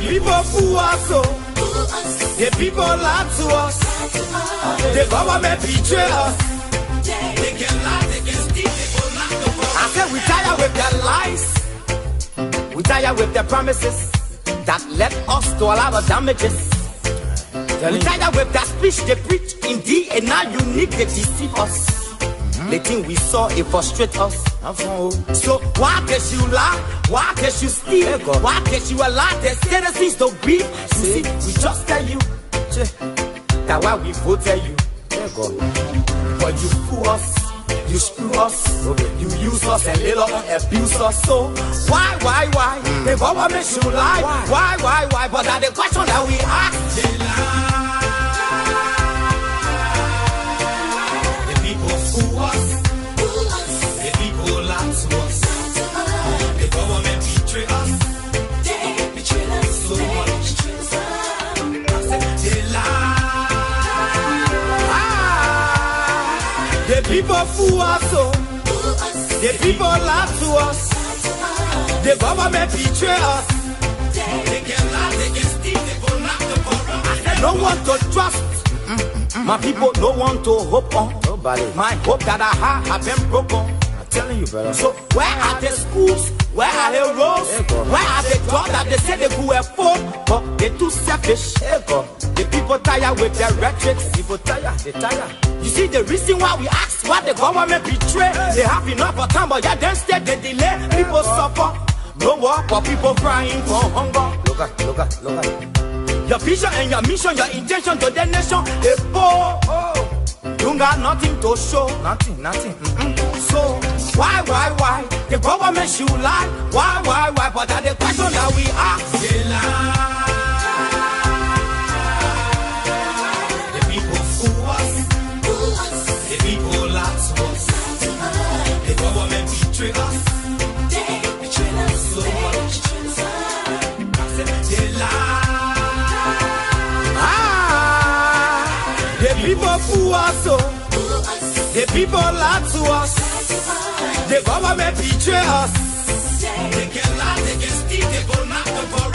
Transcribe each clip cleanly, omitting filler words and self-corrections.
people fool us, the people lie to us, the government betray us. They can lie, they can steal, they will not go. I said we tired with their lies, we tired with their promises that led us to a lot of damages. We tired with that speech they preach indeed, and now you need to deceive us. The thing we saw, it frustrate us. So why can't you lie? Why can't you steal? Why can't you allow the citizens to breathe? You see, we just tell you that why we voted you. But you fool us, you screw us, you use us and later on abuse us. So why? The government should lie. Why? But that's the question that we ask. They lie. The people fool us. The people lie to us. The government betray us. They betray us so much. They lie. The people fool us, the people lie to us, the government betray us. They can lie, they can steal, they will not the corrupt. No one to trust, my people, no one to hope on. Nobody. My hope that I have been broken. I'm telling you, brother. So where are the schools? Where are the roads? Where are the jobs that they say they could afford? But they're too selfish. The people tired with their rhetoric. People tired, they tired. You see the reason why we ask why the government betray. They have enough of time, but yeah, then instead they delay. People suffer. No work, but people crying for hunger. Look at. Your vision and your mission, your intention to the nation, they poor. You got nothing to show. Nothing. So why? The government should lie. Why? But that's the question that we ask. They lie. The people fool us. The people lie to us. The government betray us. They betray us so much. They lie. The people fool us, the people lie to us, the government betray us. They can lie, they can steal, they will not go corrupt.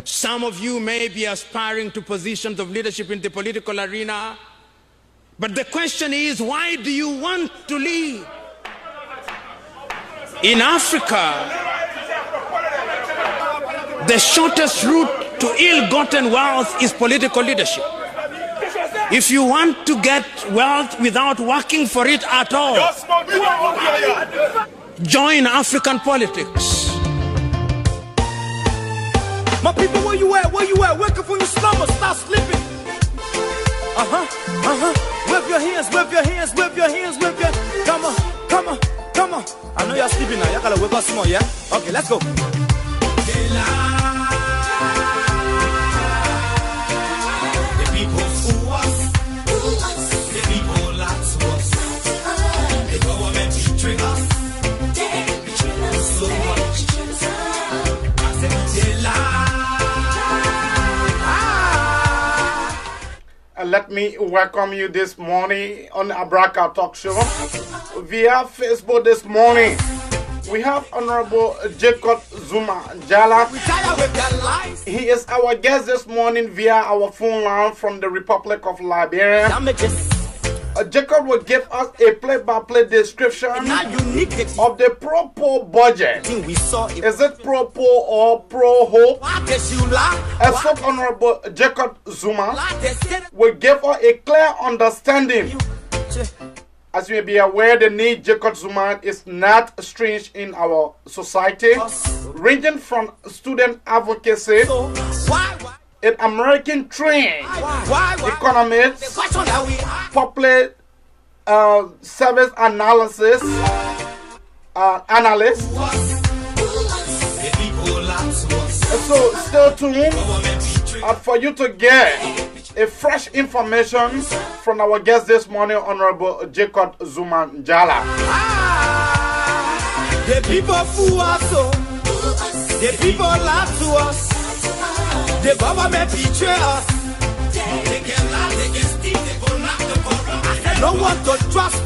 Some of you may be aspiring to positions of leadership in the political arena, but the question is, why do you want to lead? In Africa, the shortest route to ill-gotten wealth is political leadership. If you want to get wealth without working for it at all, join African politics. My people, where you at? Wake up from your slumber, stop sleeping. Wave your hands. Come on. I know you're sleeping now. You gotta wake up small, yeah? Okay, let's go. The people fool us. The people lie to us. The government betray us. They betray us so much. I said they lie. Let me welcome you this morning on Abraka Talk Show. Via Facebook this morning, we have Honorable Jacob Zuma Jala. He is our guest this morning via our phone line from the Republic of Liberia. Jacob will give us a play-by-play description of the pro-poor budget. Is it pro-poor or pro-hope? And so Honorable Jacob Zuma will give us a clear understanding. As you may be aware, the name Jacob Zuma is not strange in our society, ranging from student advocacy, an American trained economist, public service analysis analyst. So stay tuned for you to get a fresh information from our guest this morning, Honorable Jacob Zuma Jala. The people fool us, the people lie to us, The government betray us. They can lie, they can steal, they will knock the corrupt. I said no one to trust.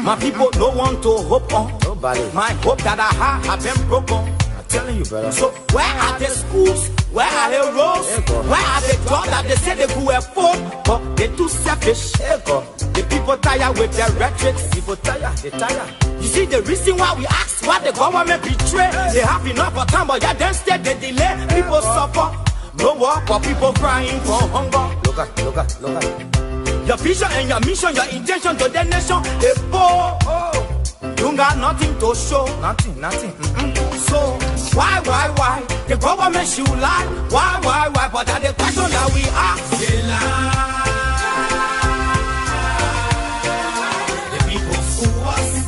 My people, no one to hope on. Nobody. My hope that I have been broken. I'm telling you, brother. So where are the schools? Where are the roads? Where are the jobs that they say they could afford? But they're too selfish. The people tired with their rhetoric. People tired, they tired. You see the reason why we ask why the government betray. They have enough of time, but yet then instead they delay. People suffer. No work for people crying for hunger. Look at. Your vision and your mission, your intention to the nation, they poor. You got nothing to show. Nothing. So why? The government should lie. Why? But that's the question that we ask. They lie. The people fool us.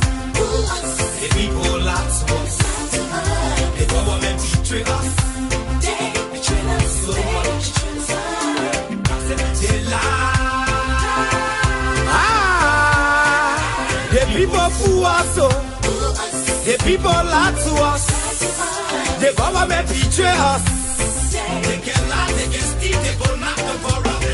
The people lie to us. The government betray us. They betray us so much. They lie. The people fool us. The people lie to us. The government betray us. They can lie, they can steal, they will knock the corrupt.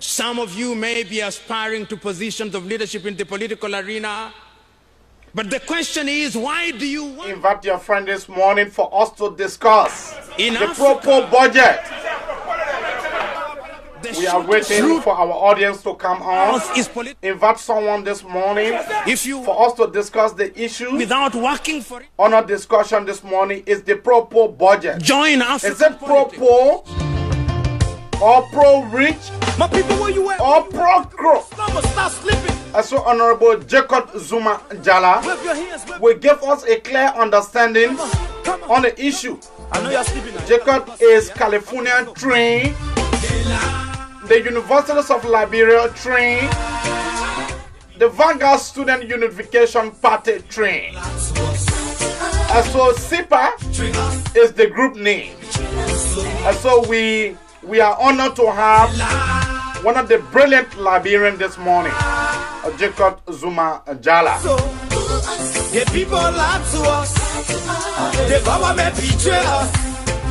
Some of you may be aspiring to positions of leadership in the political arena. But the question is, why do you want... Invite your friend this morning for us to discuss In the Africa, proper budget. the We are waiting truth for our audience to come on. is political. Invite someone this morning If you for us to discuss the issue. without working for it, On our discussion this morning is the proper budget. join Is African it politics. pro-poor or pro-rich My people, where you at? or pro-growth? Number, stop sleeping. So Honorable Jacob Zuma Jala Wave your hands. will give us a clear understanding Come on. on the issue. I know you're sleeping now. Jacob is Californian trained, the Universities of Liberia trained, the Vanguard Student Unification Party trained. So SIPA is the group name. So we are honored to have one of the brilliant Liberians this morning, Jacob Zuma Jala. So, the people lie to us. The government betray us.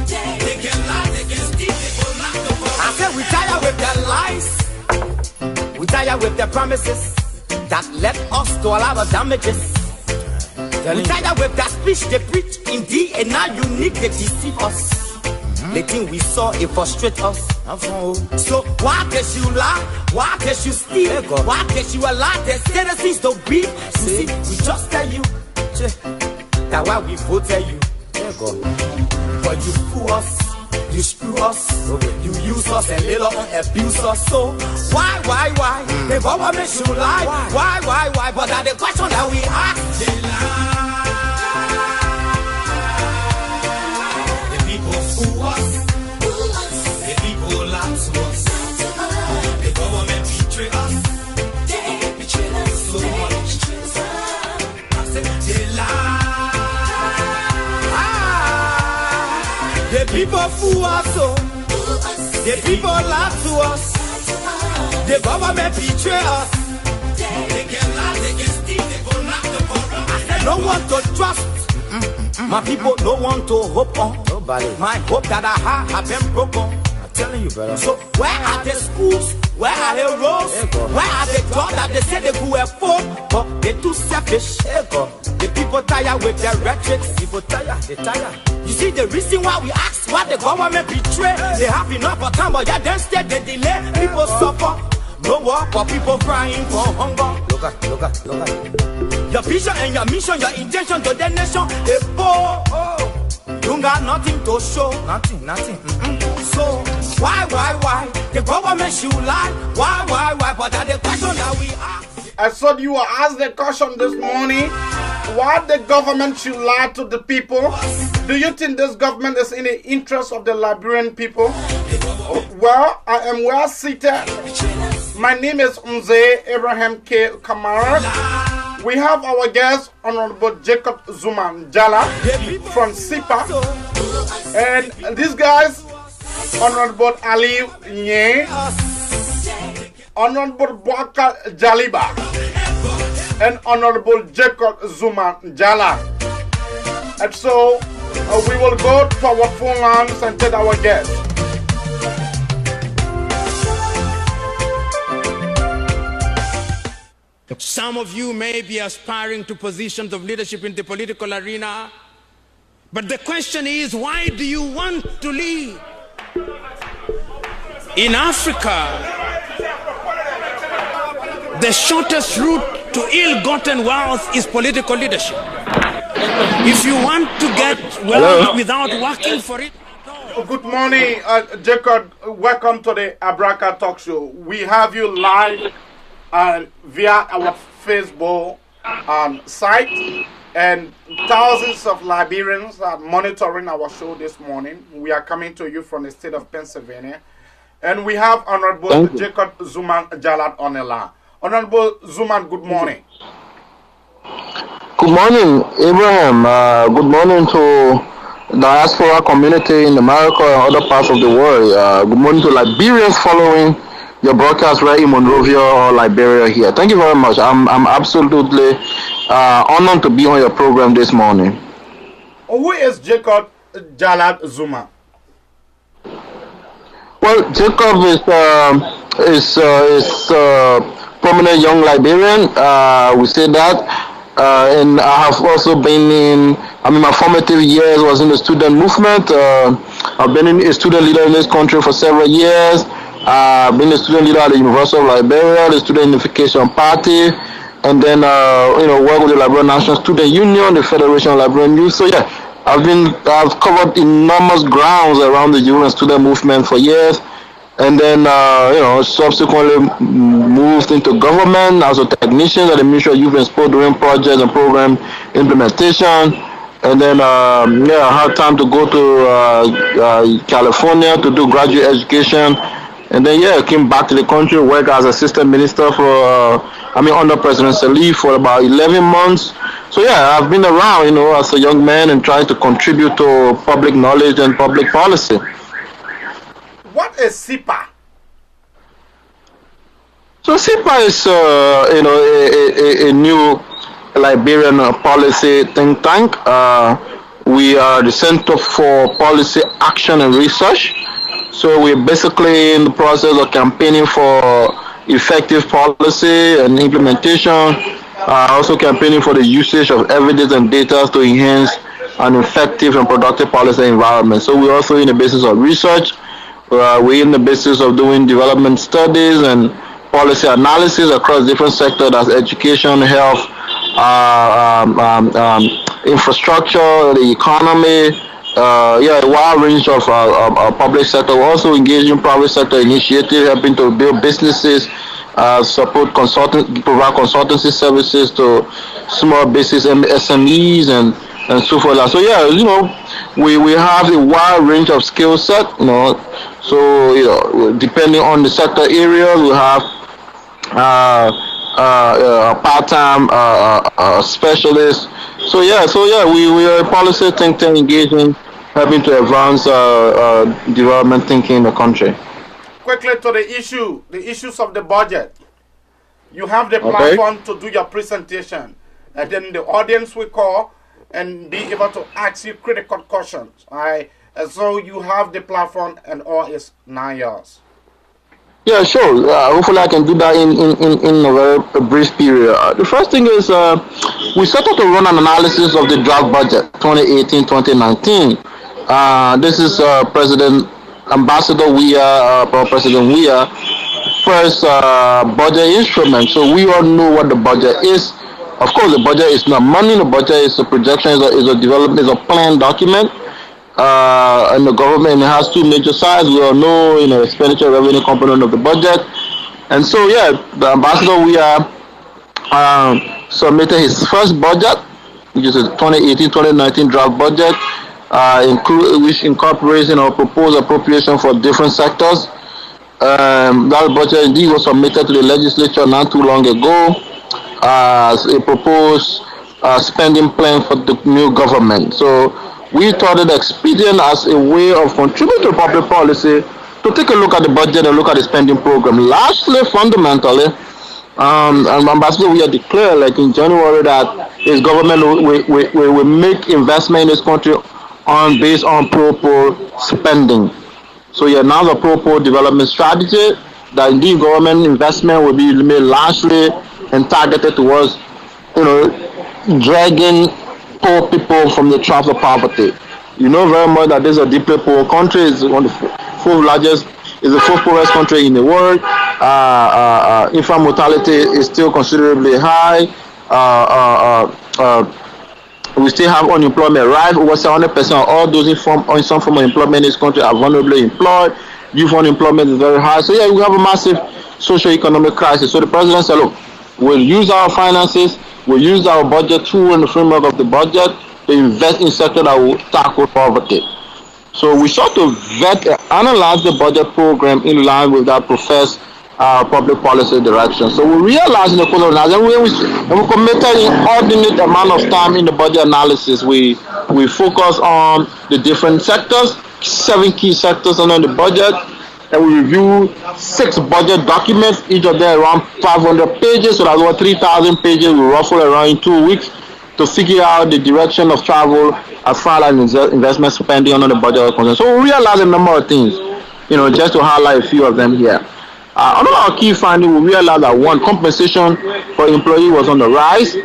They can lie, they can steal, they will knock the corrupt. I said we tired with their lies. We tired with their promises that led us to all our damages. We tired with that speech they preach indeed, and now you need to deceive us. The thing we saw, it frustrates us. So why can you lie? Why can you steal? Why can you allow the citizens to beat? You see, we just tell you that why we voted you. But you fool us, you screw us, you use us and later on abuse us. So why? The government should lie. Why? But that's the question that we ask. They lie. The people fool us. The people lie to us. The government betray us. They betray us so much. I said they lie. The people fool us. The people lie to us. The government betray us. They can lie, they can steal, they will knock the corrupt. I said no one to trust. My people, no one to hope on. Nobody. My hope that I have been broken. I'm telling you, brother. So where are the schools? Where are the roads? Where are the jobs that they say they could afford? But they're too selfish. The people tired with their rhetoric. People tired, they tired. You see the reason why we ask why the government betray. They have enough of time, but yet then instead they delay. People suffer. No work for people crying for hunger. Look at. Your vision and your mission, your intention to the nation, they poor. You got nothing to show. Nothing. So why? The government should lie. Why? But that's the question that we ask. I saw you were asked the question this morning, why the government should lie to the people. Do you think this government is in the interest of the Liberian people? Well, I am well seated. My name is Mzee Abraham K. Kamara. We have our guest, Honorable Jacob Zuma Jala from SIPA. And these guys Honorable Ali Nye, Honorable Bwaka Jaliba, and Honorable Jacob Zuma Jala. And so we will go to our phone lines and take our guests. Some of you may be aspiring to positions of leadership in the political arena, but the question is, why do you want to lead? In Africa, the shortest route to ill-gotten wealth is political leadership. If you want to get wealth without working for it. Good morning, Jacob. Welcome to the Abraka Talk Show. We have you live via our Facebook site, and thousands of Liberians are monitoring our show this morning. We are coming to you from the state of Pennsylvania, and we have Honorable Jacob Zuma Jalat on the line. Honorable Zuma, good morning. Good morning, Abraham. Good morning to the diaspora community in America and other parts of the world. Good morning to Liberians following your broadcast right in Monrovia or Liberia here. Thank you very much. I'm absolutely honored to be on your program this morning. Who is Jacob Jalat Zuma? Well, Jacob is prominent young Liberian. We say that. And I have also been my formative years was in the student movement. I've been a student leader in this country for several years. I've been a student leader at the University of Liberia, the Student Unification Party, and then work with the Liberian National Student Union, the Federation of Liberian Youth. So yeah, I've covered enormous grounds around the youth and student movement for years, and then subsequently moved into government as a technician at the Ministry of Youth and Sport doing projects and program implementation. And then I had time to go to California to do graduate education. And then I came back to the country, worked as assistant minister for under President Salih for about 11 months. So yeah, I've been around, as a young man and trying to contribute to public knowledge and public policy. What is SIPA? So SIPA is a new Liberian policy think tank. We are the Center for Policy Action and Research. So we're basically in the process of campaigning for effective policy and implementation, also campaigning for the usage of evidence and data to enhance an effective and productive policy environment. So we're also in the business of research. We're in the business of doing development studies and policy analysis across different sectors, as education, health, infrastructure, the economy, a wide range of public sector. We're also engaged in private sector initiatives, helping to build businesses, provide consultancy services to small business and SMEs and so forth. So we have a wide range of skill set. So depending on the sector area, we have part-time specialists. So we are a policy think tank engaging, helping to advance development thinking in the country. Quickly to the issues of the budget. You have the platform to do your presentation, and then the audience will call and be able to ask you critical questions. And so you have the platform, and all is now yours. Yeah, sure. Hopefully I can do that in a very brief period. The first thing is we started to run an analysis of the draft budget 2018-2019. This is President Ambassador President Weah first budget instrument. So we all know what the budget is. Of course, the budget is not money. The budget is a projection, is a development, is a planned document. And the government has two major sides. We all know, expenditure revenue component of the budget. And so, the Ambassador submitted his first budget, which is a 2018-2019 draft budget, which incorporates, proposed appropriation for different sectors. That budget indeed was submitted to the legislature not too long ago as a proposed spending plan for the new government. So we thought it expedient as a way of contributing to public policy to take a look at the budget and look at the spending program. Lastly, fundamentally, and Ambassador, we have declared like in January that his government will make investment in this country based on pro spending. So you announced a pro development strategy that indeed government investment will be made largely and targeted towards, dragging poor people from the traps of poverty. You know very much that this is a deeply poor country. It's one of the the fourth poorest country in the world. Infant mortality is still considerably high. We still have unemployment rise. Over 70% of all those in some form of employment in this country are vulnerably employed. Youth unemployment is very high. So yeah, we have a massive socio-economic crisis. So the president said, look, we'll use our finances, we'll use our budget tool in the framework of the budget to invest in sectors that will tackle poverty. So we sought to vet and analyze the budget program in line with that professed public policy direction. So we realized in the course of analysis, and we committed an inordinate amount of time in the budget analysis. We focus on the different sectors, 7 key sectors under the budget, and we review 6 budget documents, each of them around 500 pages, so that's over 3,000 pages. We ruffle around in 2 weeks to figure out the direction of travel as far as investment spending under the budget. So we realized a number of things, just to highlight a few of them here. One of our key findings, we realized that one, compensation for employees was on the rise.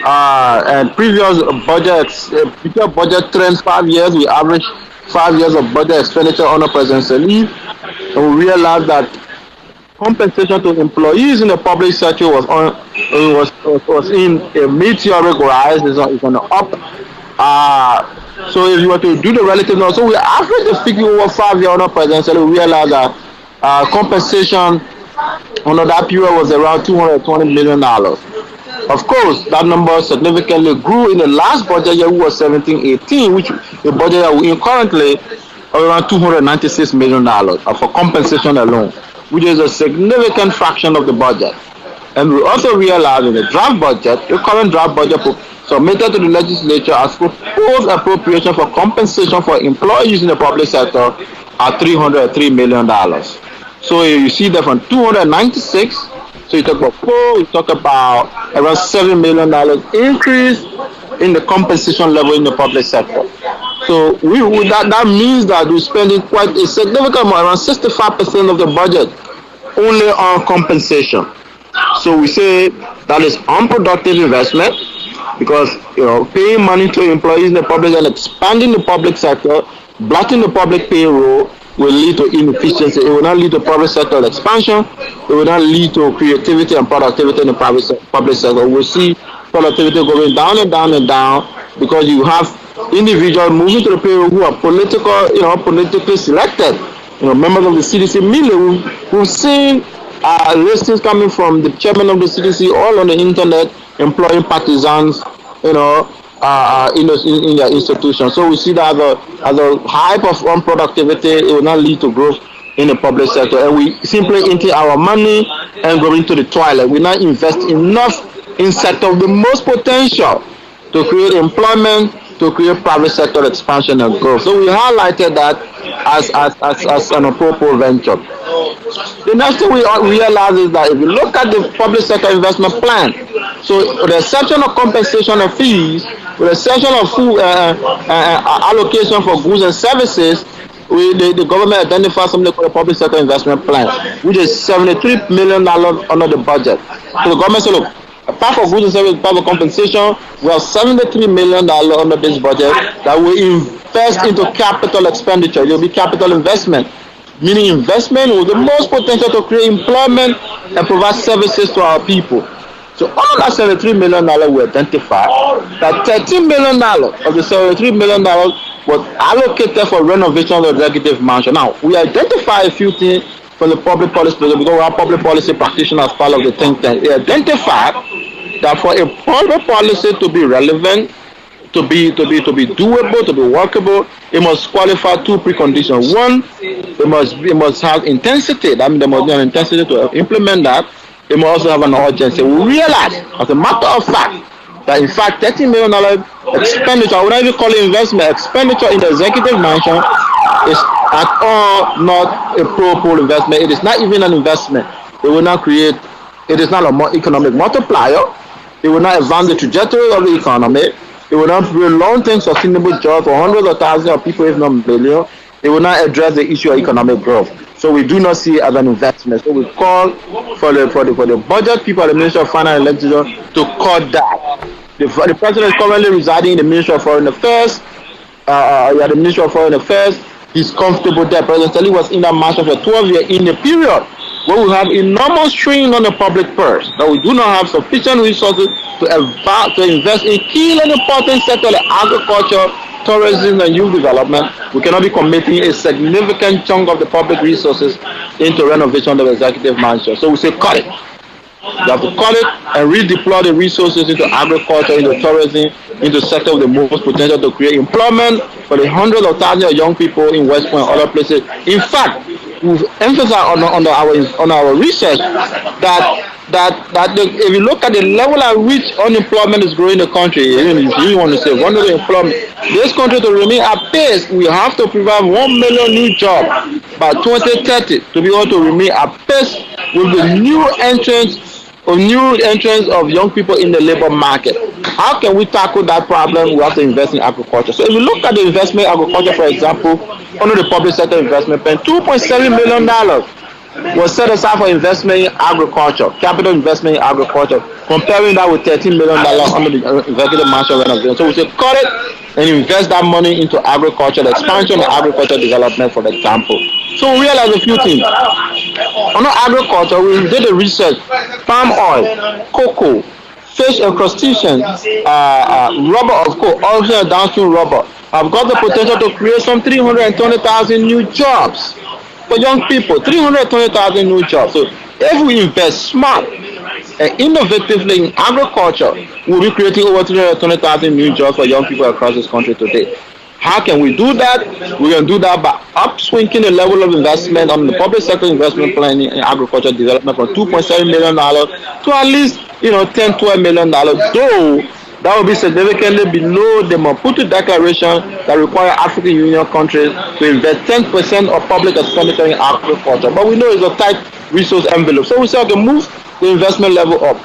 And previous budget trends, 5 years, we averaged 5 years of budget expenditure under presidential leave. And we realized that compensation to employees in the public sector was in a meteoric rise. It's on the up. So if you were to do the relative now, so we averaged the figure over 5 years under presidential, we realized that compensation under that period was around $220 million. Of course, that number significantly grew in the last budget year, which was 17-18, which the budget year we're in currently around $296 million for compensation alone, which is a significant fraction of the budget. And we also realized in the draft budget, the current draft budget submitted to the legislature as proposed appropriation for compensation for employees in the public sector are $303 million. So you see that from 296, so you talk about 4, you talk about around $7 million increase in the compensation level in the public sector. So that means that we're spending quite a significant amount, around 65% of the budget only on compensation. So we say that is unproductive investment because paying money to employees in the public and expanding the public sector, blocking the public payroll will lead to inefficiency. It will not lead to public sector expansion. It will not lead to creativity and productivity in the public sector. We'll see productivity going down and down and down because you have individuals moving to the payroll who are politically selected. Members of the CDC media, we've seen listings coming from the chairman of the CDC all on the internet employing partisans, in their institution. So we see that as a hype of unproductivity, it will not lead to growth in the public sector. And we simply empty our money and go into the toilet. We not invest enough in sector of the most potential to create employment, to create private sector expansion and growth. So we highlighted that as an appropriate venture. The next thing we realize is that if you look at the public sector investment plan, so with the exception of compensation and fees, with the exception of food allocation for goods and services, the government identified something called a public sector investment plan, which is $73 million under the budget. So the government said, look, apart from goods and services, apart from compensation, we have $73 million under this budget that we invest into capital expenditure. It will be capital investment, meaning investment with the most potential to create employment and provide services to our people. So all of that $73 million we identified, that $13 million of the $73 million was allocated for renovation of the executive mansion. Now, we identify a few things from the public policy, because we have public policy practitioners as part of the think tank. They identified that for a public policy to be relevant, to be doable, to be workable, it must qualify 2 preconditions. One, it must have intensity. That means there must be an intensity to implement that. It must also have an urgency. We realize, as a matter of fact, that in fact $13 million expenditure, I would not even call it investment, expenditure in the executive mansion is at all not a pro-poll investment. It is not even an investment. It will not create, it is not an economic multiplier. It will not advance the trajectory of the economy. It will not create long-term sustainable jobs for hundreds of thousands of people, if not millions. It will not address the issue of economic growth. So we do not see it as an investment. So we call for the budget people at the Ministry of Finance and Legislature to cut that. The president is currently residing in the Ministry of Foreign Affairs. The Ministry of Foreign Affairs. He's comfortable there. President Sali was in that mansion for 12 years in a period where we have enormous strain on the public purse, that we do not have sufficient resources to invest in key and important sectors like agriculture, tourism, and youth development. We cannot be committing a significant chunk of the public resources into renovation of the executive mansion. So we say cut it. You have to cut it and redeploy the resources into agriculture, into tourism, into sector with the most potential to create employment for the hundreds of thousands of young people in West Point and other places. In fact, we've emphasized on our research that if you look at the level at which unemployment is growing in the country, even if you want to say vulnerable employment, this country to remain at pace, we have to provide 1 million new jobs by 2030 to be able to remain at pace with the new entrance of young people in the labor market. How can we tackle that problem? We have to invest in agriculture. So if you look at the investment in agriculture, for example, under the public sector investment plan, $2.7 million was set aside for investment in agriculture, capital investment in agriculture, comparing that with $13 million under the executive mansion renovation. So we should cut it and invest that money into agriculture, the expansion of agriculture development, for example. So we realize a few things. Under agriculture, we did the research: palm oil, cocoa, fish and crustaceans, rubber, of course, also downstream rubber. I've got the potential to create some 320,000 new jobs for young people. 320,000 new jobs. So if we invest smart and innovatively in agriculture, we'll be creating over 320,000 new jobs for young people across this country today. How can we do that? We can do that by upswinging the level of investment on the public sector investment plan in agriculture development from $2.7 million to at least $10-12 million. Though that will be significantly below the Maputo Declaration that require African Union countries to invest 10% of public expenditure in agriculture. But we know it's a tight resource envelope. So we say, okay, move the investment level up.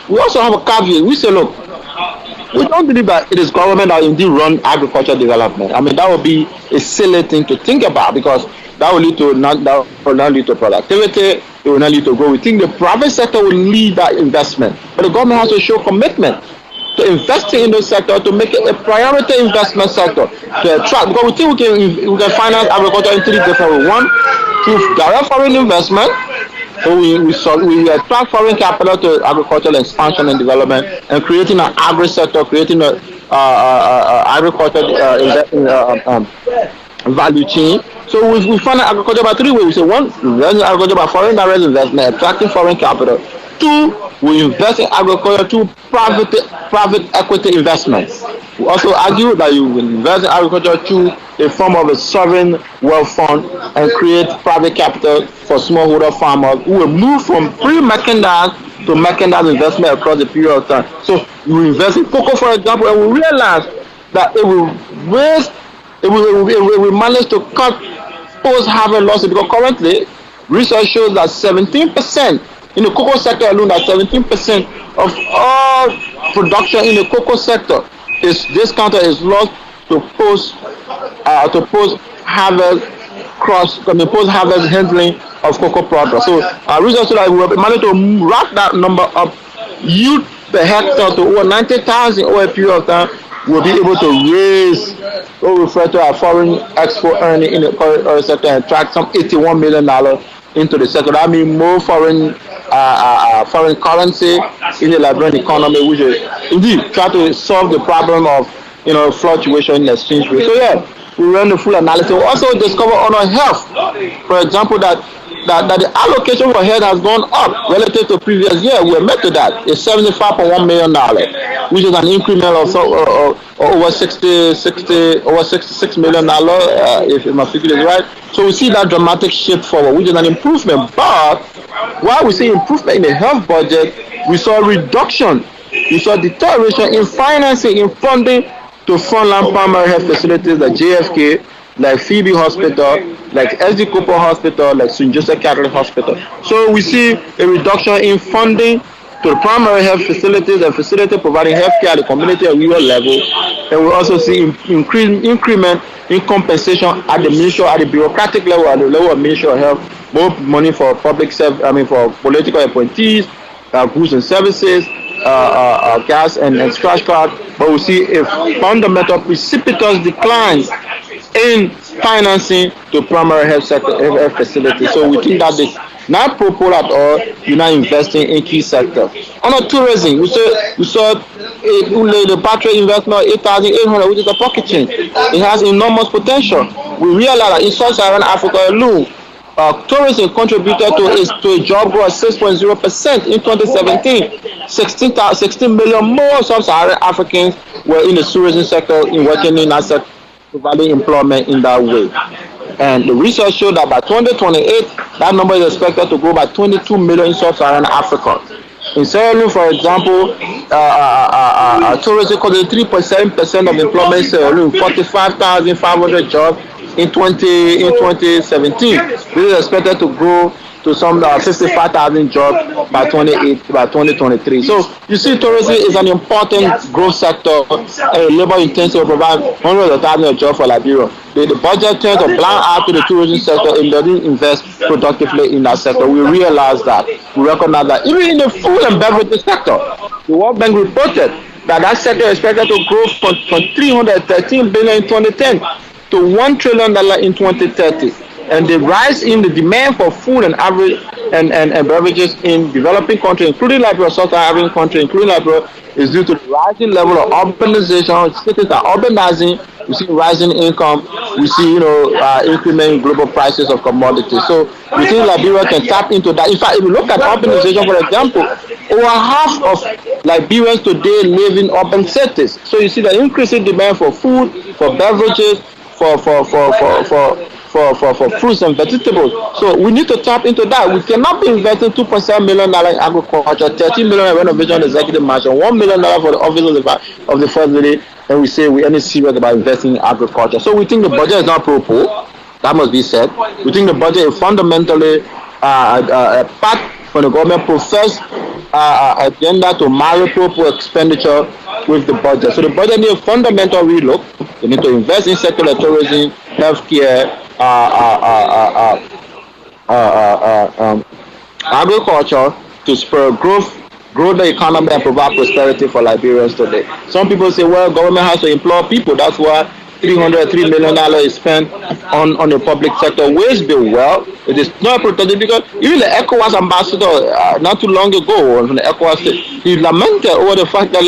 We also have a caveat. We say, look, we don't believe that it is government that indeed run agriculture development. I mean, that would be a silly thing to think about, because that will lead to not lead to productivity. It will not lead to growth. We think the private sector will lead that investment, but the government has to show commitment to investing in the sector, to make it a priority investment sector, to attract, because we think we can finance agriculture in 3 different ways. One, through direct foreign investment. So we attract foreign capital to agricultural expansion and development, and creating an agri sector, creating an agriculture value chain. So we fund agriculture by 3 ways. We say, 1, agriculture by foreign direct investment, attracting foreign capital. 2, we invest in agriculture through private equity investments. We also argue that you invest in agriculture through a form of a sovereign wealth fund and create private capital for smallholder farmers who will move from pre-mechanized to mechanized investment across the period of time. So we invest in cocoa, for example, and we realize that it will manage to cut post-harvest losses, because currently research shows that 17%. In the cocoa sector alone, that 17% of all production in the cocoa sector is discounted, is lost to post-harvest post-harvest handling of cocoa products. So our research shows that we will manage to rack that number up, yield per hectare to over 90,000 over a period of time. We'll be able to raise what we refer to our foreign export earning in the current sector and attract some $81 million into the sector. That means more foreign currency in the Liberian economy, which is indeed try to solve the problem of fluctuation in exchange rate. So yeah, we ran the full analysis. We also discover on our health, for example, that the allocation for health has gone up relative to previous year. We admit to that. It's $75.1 million, which is an increment of over $66 million, if my figure is right. So we see that dramatic shift forward, which is an improvement. But while we see improvement in the health budget, we saw a reduction you saw deterioration in financing, in funding to frontline primary health facilities like JFK, like Phoebe Hospital, like SD Cooper Hospital, like St. Joseph Catholic Hospital. So we see a reduction in funding to the primary health facilities and facilities providing healthcare at the community and rural level. And we also see increment in compensation at the ministry, at the bureaucratic level, at the level of Ministry of Health, more money for public for political appointees, goods and services, gas and scratch card. But we see a fundamental precipitous decline in financing to primary health sector health facilities. So we think that this not propel at all. You're not investing in key sector. On the tourism, we saw the battery investment 8,800, which is a pocket change. It has enormous potential. We realize that in sub-Saharan Africa alone, tourism contributed to a job growth of 6.0% in 2017. 16 million more sub-Saharan Africans were in the tourism sector in working in that sector, providing employment in that way. And the research showed that by 2028, that number is expected to grow by 22 million in sub-Saharan Africa. In Sierra Leone, for example, tourism contributed 3.7% of employment in Sierra Leone, 45,500 jobs in 2017. This is expected to grow to some 55,000 jobs by 2023. So you see, tourism is an important growth sector, labor intensive, provide hundreds of thousands of jobs for Liberia. The budget tends to blind out to the tourism sector and doesn't invest productively in that sector. We realize that. We recognize that. Even in the food and beverage sector, the World Bank reported that sector is expected to grow from 313 billion in 2010 to $1 trillion in 2030. And the rise in the demand for food and beverages in developing countries, including Liberia, sub-Saharan countries, including Liberia, is due to the rising level of urbanization. Cities are urbanizing. We see rising income. We see, increment in global prices of commodities. So we think Liberia can tap into that. In fact, if you look at urbanization, for example, over half of Liberians today live in urban cities. So you see the increasing demand for food, for beverages, for fruits and vegetables. So we need to tap into that. We cannot be investing $2.7 million in agriculture, $13 million in renovation of the executive mansion, $1 million for the office of the first lady, and we say we are serious about investing in agriculture. So we think the budget is not pro-poor. That must be said. We think the budget is fundamentally a part from the government professed agenda to marry pro-poor expenditure with the budget. So the budget needs a fundamental relook. They need to invest in secular tourism, healthcare, agriculture to spur growth, grow the economy and provide prosperity for Liberians today. Some people say, well, government has to employ people. That's why $303 million is spent on the public sector wage bill. Well, it is not protected because even the ECOWAS ambassador not too long ago from the ECOWAS state, he lamented over the fact that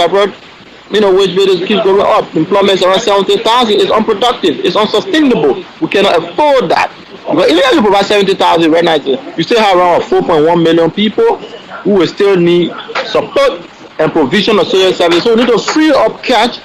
wage bill keeps going up. Employment is around 70,000. It's unproductive. It's unsustainable. We cannot afford that. Because even if you provide 70,000 right now, you still have around 4.1 million people who will still need support and provision of social services. So we need to free up cash,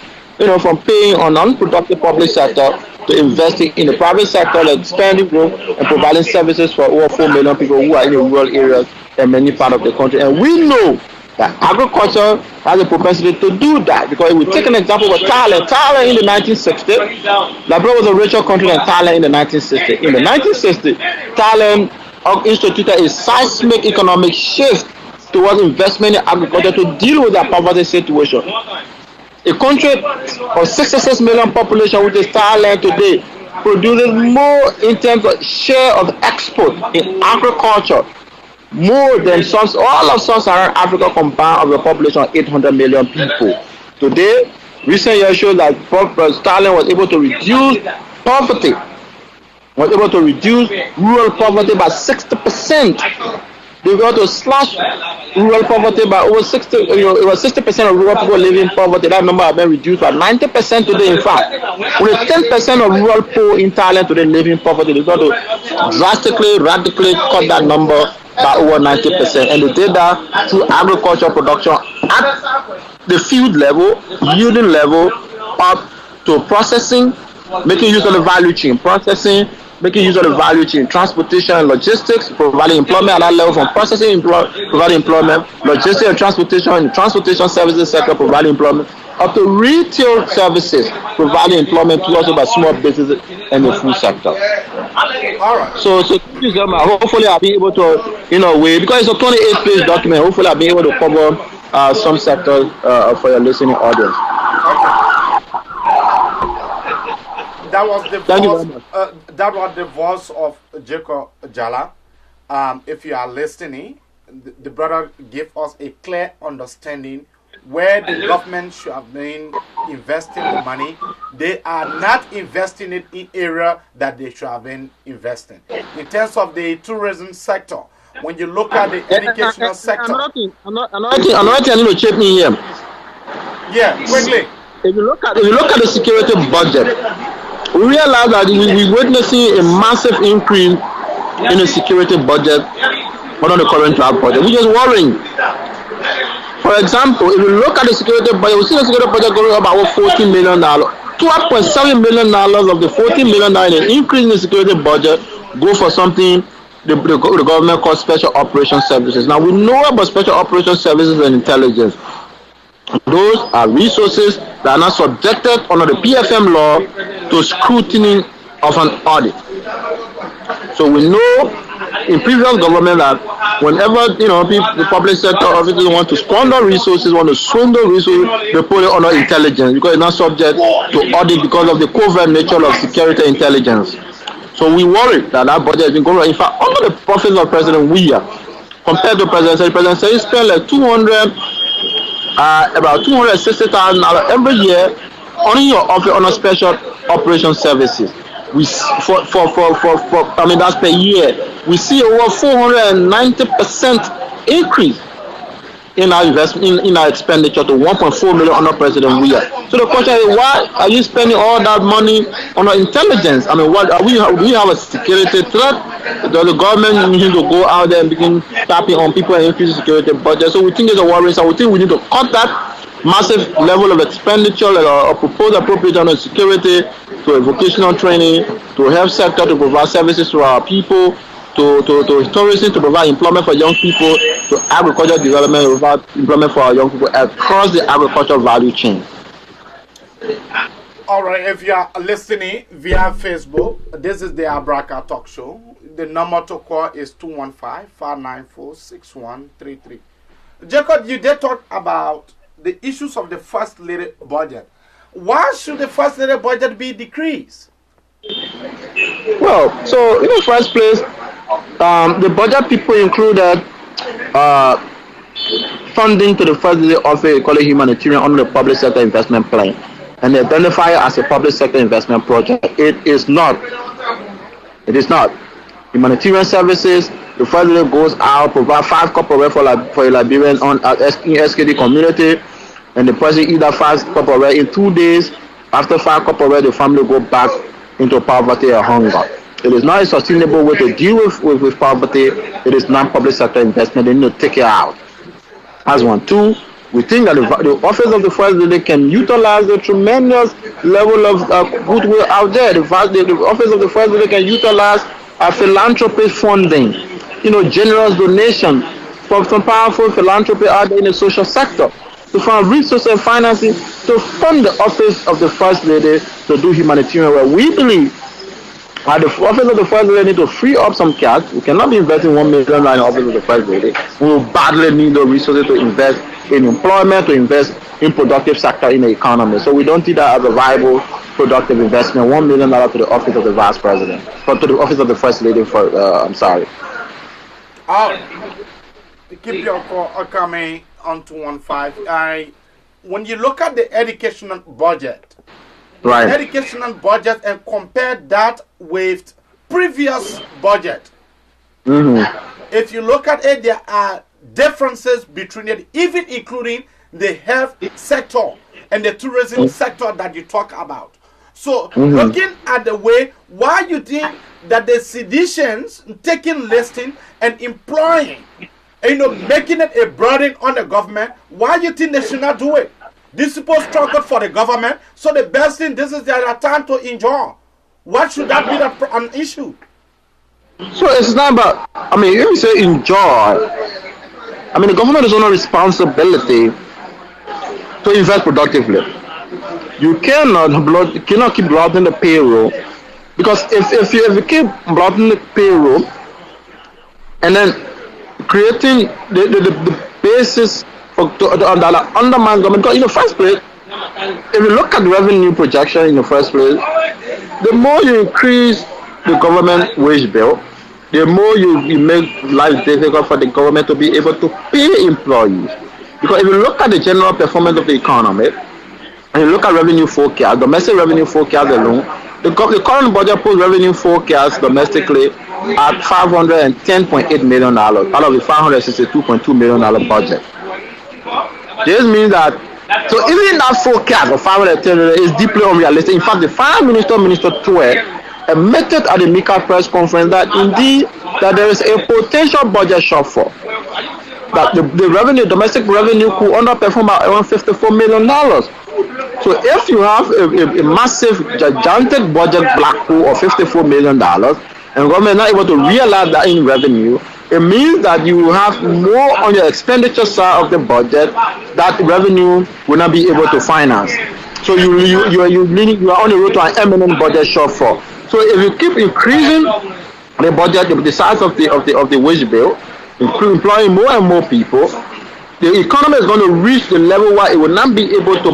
from paying on unproductive public sector to investing in the private sector, like expanding growth and providing services for over 4 million people who are in the rural areas and many parts of the country. And we know that agriculture has a propensity to do that, because if we take an example of Thailand in the 1960s, Liberia was a richer country than Thailand in the 1960s. In the 1960s, Thailand instituted a seismic economic shift towards investment in agriculture to deal with that poverty situation. A country of 66 million population, which is Thailand today, produces more in terms of share of export in agriculture, more than all of sub-Saharan Africa combined of a population of 800 million people. Today, recent years show that Thailand was able to reduce poverty, was able to reduce rural poverty by 60%. They were able to slash rural poverty by over 60%. It was 60% of rural people living in poverty. That number has been reduced by 90% today. In fact, with 10% of rural poor in Thailand today living in poverty, they got to radically cut that number by over 90%. And they did that through agricultural production at the field level, yielding level, up to processing, making use of the value chain, processing, making use of the value chain, transportation and logistics, providing employment at that level from processing, providing employment, logistics and transportation services sector, providing employment, up to retail services, providing employment to also by small businesses and the food sector. All right. So hopefully I'll be able to, because it's a 28-page document, hopefully I'll be able to cover some sectors for your listening audience. That was the voice. That was the voice of Jacob Jala. If you are listening, the brother gave us a clear understanding where the government should have been investing the money. They are not investing it in area that they should have been investing. In terms of the tourism sector, when you look at the educational sector. Another thing I need to chip in here. Yeah, quickly. If you look at the security budget, we realize that we're witnessing a massive increase in the security budget under the current draft budget, which is worrying. For example, if you look at the security budget, we see the security budget going up about $14 million. $12.7 million of the $14 million in an increase in the security budget go for something the government calls special operation services. Now, we know about special operation services and intelligence. Those are resources that are not subjected under the PFM law to scrutiny of an audit. So we know in previous government that whenever the public sector officers want to squander resources, want to swindle resources, they put it under intelligence because it's not subject to audit because of the covert nature of security intelligence. So we worry that budget has been going on. In fact, under the office of President Weah, compared to President Say spent like about $260,000 every year on your office on a special operation services. We that's per year. We see over 490% increase in our investment in our expenditure to 1.4 million under President Weah. So the question is, why are you spending all that money on our intelligence? I mean, what do we have a security threat? Does the government need to go out there and begin tapping on people and increase the security budget? So we think it's a worry. So we think we need to cut that massive level of expenditure or propose appropriation on security, to vocational training, to health sector, to provide services to our people, to tourism, to provide employment for young people, to agricultural development, to provide employment for our young people across the agricultural value chain. All right, if you are listening via Facebook, this is the Abraka Talk Show. The number to call is 215-594-6133. Jacob, you did talk about the issues of the First Lady budget. Why should the First Lady budget be decreased? Well, so in the first place, the budget people included funding to the First Lady office, called humanitarian under the public sector investment plan, and they identify it as a public sector investment project. It is not. It is not. Humanitarian services, the First Lady goes out, provide 5 cup of for a Liberian in SKD community, and the president eat that 5 cup of in 2 days. After 5 cup of the family go back into poverty and hunger. It is not a sustainable way to deal with poverty. It is non-public sector investment. They need to take it out. That's one. 2, we think that the office of the First Lady can utilize the tremendous level of goodwill out there. The office of the First Lady can utilize philanthropy funding, generous donation from some powerful philanthropy out there in the social sector, to find resources and financing to fund the office of the First Lady to do humanitarian work. We believe that the office of the First Lady need to free up some cash. We cannot be investing $1 million in the office of the First Lady. We will badly need those resources to invest in employment, to invest in productive sector in the economy. So we don't see that as a viable, productive investment. $1 million to the office of the Vice President, or to the office of the First Lady. Keep your call coming on 215. When you look at the educational budget, right, educational budget, and compare that with previous budget, if you look at it, there are differences between it, even including the health sector and the tourism sector that you talk about. So looking at the way why you think that the seditions taking listing and employing, making it a burden on the government, why you think they should not do it? These people struggle for the government, so the best thing, this is their time to enjoy. Why should that be an issue? So it's not about, I mean, if you say enjoy, I mean, the government is under responsibility to invest productively. You cannot keep bloating the payroll, because if you keep bloating the payroll and then creating the basis for to undermine government, because in the first place, if you look at the revenue projection in the first place, the more you increase the government wage bill, the more you make life difficult for the government to be able to pay employees. Because if you look at the general performance of the economy, and you look at revenue forecast, domestic revenue forecast alone, the current budget puts revenue forecast domestically at $510.8 million out of the $562.2 million budget. This means that, so even that forecast of $510 million is deeply unrealistic. In fact, the Finance Minister, Minister Tue, admitted at the MICA press conference that indeed that there is a potential budget shortfall, that the revenue, domestic revenue, could underperform by around $54 million. So if you have a massive, gigantic budget black hole of $54 million, and government is not able to realize that in revenue, it means that you will have more on your expenditure side of the budget that revenue will not be able to finance. So you are on the road to an imminent budget shortfall. So if you keep increasing the budget, the size of the wage bill, employing more and more people, the economy is going to reach the level where it will not be able to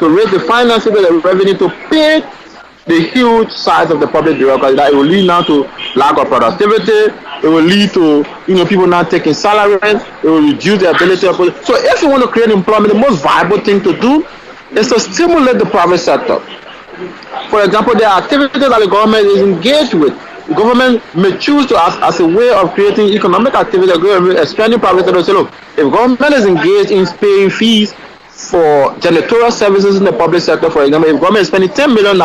raise the finances and the revenue to pay the huge size of the public bureaucracy. That it will lead now to lack of productivity. It will lead to people not taking salaries. It will reduce the ability of. So if you want to create employment, the most viable thing to do is to stimulate the private sector. For example, there are activities that the government is engaged with. The government may choose to, as a way of creating economic activity, expanding private sector. Say, look, if government is engaged in paying fees for janitorial services in the public sector, for example, if government is spending $10 million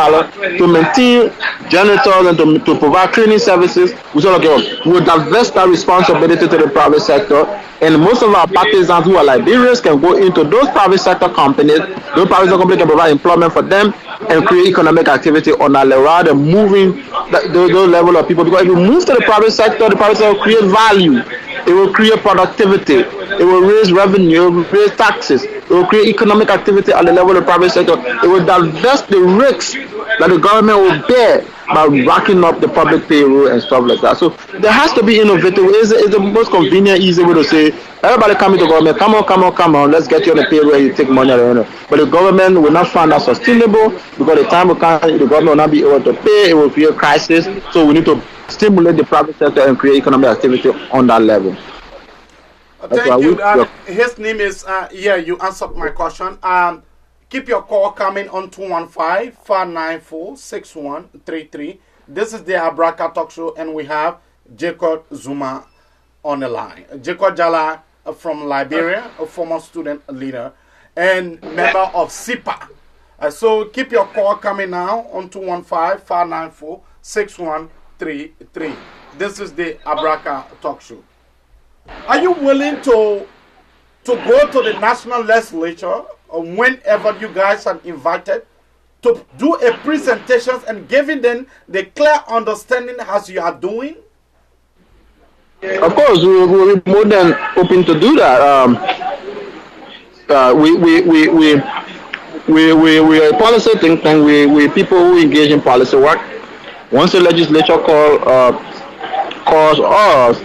to maintain janitors and to provide cleaning services, we say, okay, we will divest that responsibility to the private sector, and most of our partisans who are Liberians can go into those private sector companies. Those private sector companies can provide employment for them and create economic activity on that level, rather than moving those level of people. Because if you move to the private sector will create value, it will create productivity, it will raise revenue, it will raise taxes, it will create economic activity at the level of the private sector. It will divest the risks that the government will bear by racking up the public payroll and stuff like that. So there has to be innovative. It's the most convenient, easy way to say, everybody coming to government, come on, let's get you on the payroll and you take money. But the government will not find that sustainable, because the time will come, the government will not be able to pay, it will create crisis. So we need to stimulate the private sector and create economic activity on that level. Thank you. His name is, you answered my question. Keep your call coming on 215-594-6133. This is the Abraka Talk Show, and we have Jacob Zuma on the line. Jacob Jala from Liberia, a former student leader and member of SIPA. So keep your call coming now on 215-594-6133. This is the Abraka Talk Show. Are you willing to go to the national legislature whenever you guys are invited to do a presentation and giving them the clear understanding as you are doing? Of course, we're more than open to do that. We are a policy think tank. We people who engage in policy work. Once the legislature calls us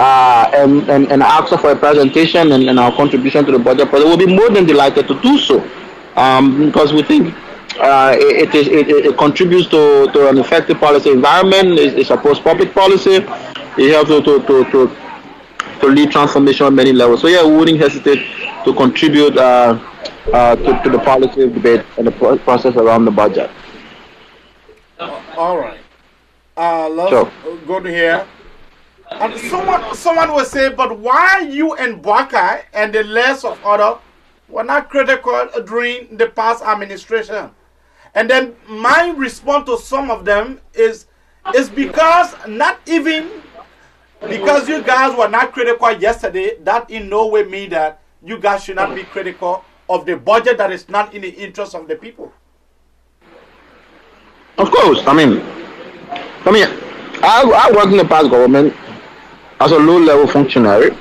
and asks for a presentation and our contribution to the budget, but we'll be more than delighted to do so, because we think it contributes to an effective policy environment. It supports public policy. It helps to lead transformation on many levels. So yeah, we wouldn't hesitate to contribute to the policy debate and the process around the budget. All right. Let's go to here. And someone will say, but why you and Bwakai and the less of other were not critical during the past administration? And then my response to some of them is because not even because you guys were not critical yesterday, that in no way mean that you guys should not be critical of the budget that is not in the interest of the people. Of course. I worked in the past government as a low-level functionary.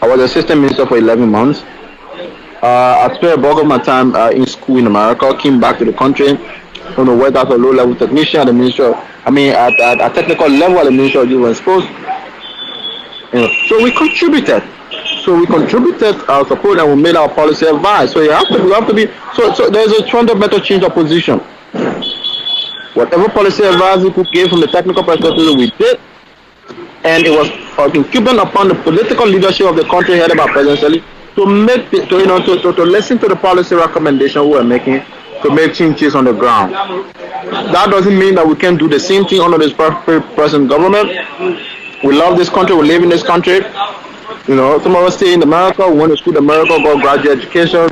I was assistant minister for 11 months. I spent a bulk of my time in school in America. Came back to the country. Worked as a low-level technician at the ministry. At technical level at the Ministry of Youth and Sports. So we contributed. Our support and we made our policy advice. So we have to be. So there's a fundamental change of position. Whatever policy advice we could give from the technical perspective, we did, and it was incumbent upon the political leadership of the country headed by President Sali to listen to the policy recommendation we were making to make changes on the ground. That doesn't mean that we can't do the same thing under this present government. We love this country. We live in this country. Some of us stay in America. We went to school in America, got graduate education.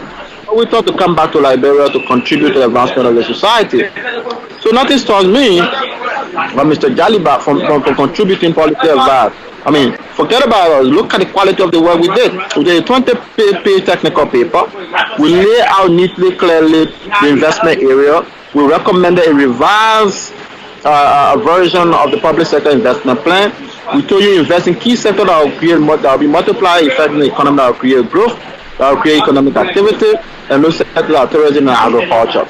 We thought to come back to Liberia to contribute to the advancement of the society. So nothing stops me but Mr. Jaliba from contributing policy advice. Forget about us. Look at the quality of the work we did. We did a 20-page technical paper. We lay out neatly, clearly the investment area. We recommended a revised version of the public sector investment plan. We told you invest in key sectors that will be multiplied effect in the economy, that will create growth, that will create economic activity, and those sectors are tourism and agriculture.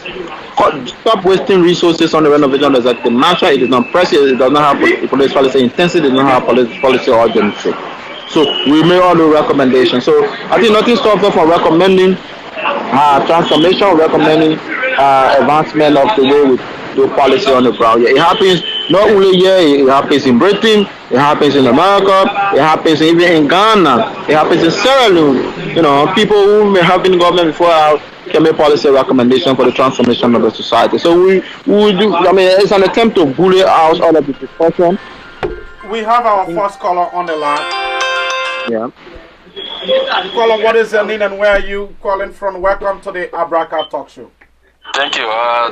Stop wasting resources on the renovation of the executive mansion. It is not pressing. It does not have police policy intensity. It does not have policy urgency. So we made all the recommendations. So I think nothing stops us from recommending transformation, recommending advancement of the way we do policy on the ground. It happens not only here. It happens in Britain. It happens in America. It happens even in Ghana. It happens in Sierra Leone. People who may have been in government before can make policy recommendation for the transformation of the society. So we do. It's an attempt to bully out all of the discussion. We have our first caller on the line. Yeah. Caller, what is your name and where are you calling from? Welcome to the Abraka Talk Show. Thank you.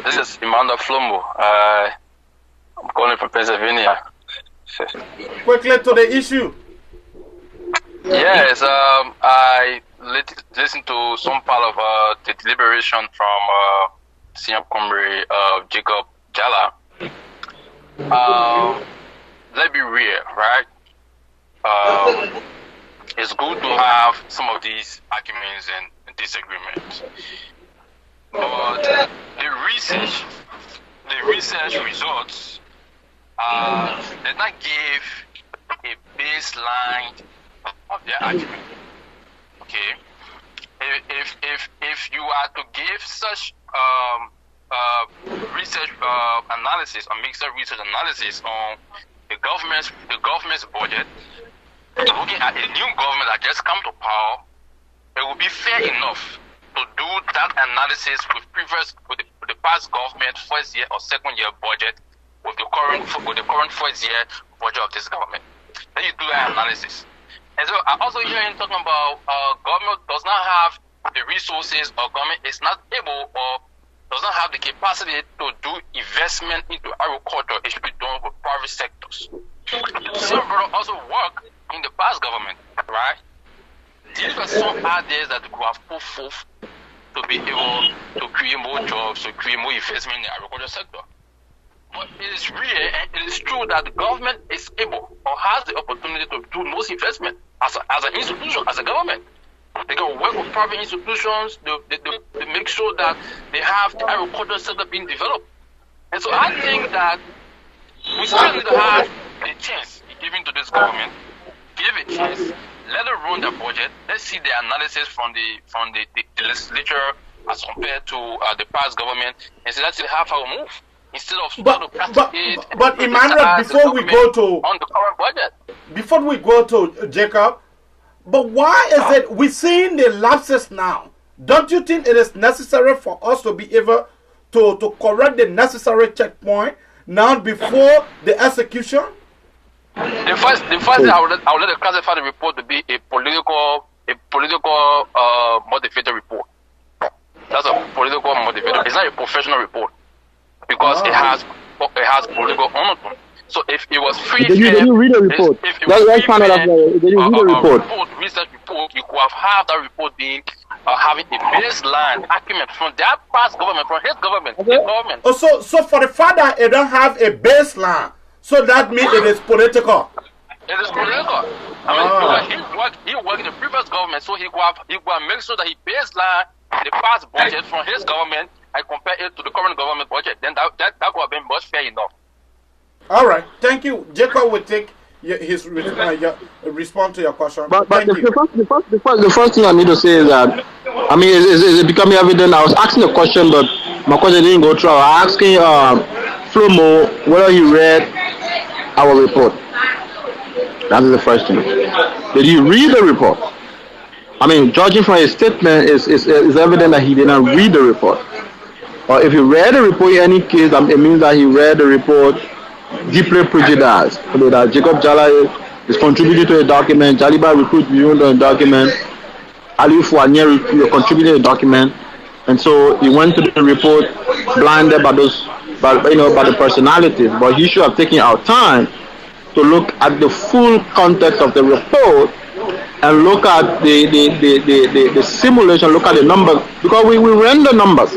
This is Emmanuel Flombo. I'm calling from Pennsylvania. Quickly to the issue. Yes, I listened to some part of the deliberation from Senior Comrade Jacob Jala. Let's be real, right? It's good to have some of these arguments and disagreements. But the research results did not give a baseline of their argument. Okay, if you are to give such research analysis or make such research analysis on the government's budget, looking at a new government that just come to power, it would be fair enough to do that analysis with the past government first year or second year budget with the current first year budget of this government. Then you do that analysis. And so I also hear him talking about government does not have the resources or government is not able or does not have the capacity to do investment into agriculture. It should be done with private sectors. Some brother also work in the past government, right? These were some ideas that we have put forth to be able to create more jobs, to create more investment in the agriculture sector. But it is real and it is true that the government is able or has the opportunity to do most investment as an institution, as a government. They can work with private institutions, they make sure that they have the agriculture sector being developed. And so I think that we still need to have a chance given to this government. Give it a chance. Let them run their budget. Let's see the analysis from the legislature as compared to the past government, and so let's see how far we move. Instead of but Emmanuel, before we go to on the current budget, before we go to Jacob, but why is it we're seeing the lapses now? Don't you think it is necessary for us to be able to correct the necessary checkpoint now before the execution? The first thing I would let classify the report to be a political motivated report. That's a political motivated. It's not a professional report because it has political undertone. So if it was free, did you read the report? Did you read the report? Research report, you could have that report being having a baseline document from that past government, from his government, his government. Oh, so for the fact that it don't have a baseline, so that means it is political. It is political. I mean, he worked in the previous government, so he will make sure that he baseline the past budget from his government and compare it to the current government budget. Then that would have been much fair enough. All right, thank you. Jacob will take his response to your question. But thank you. The first thing I need to say is that, I mean, it's becoming evident. I was asking a question, but my question didn't go through. I was asking Flomo whether he read our report. That is the first thing. Did he read the report? I mean, judging from his statement, it's evident that he did not read the report. Or if he read the report in any case, it means that he read the report deeply prejudiced. So that Jacob Jala is contributing to a document, Jaliba recruit beyond the document, Ali Fouanier contributed to a document, and so he went to the report blinded by the personalities. But he should have taken our time to look at the full context of the report and look at the simulation, look at the numbers, because we ran the numbers.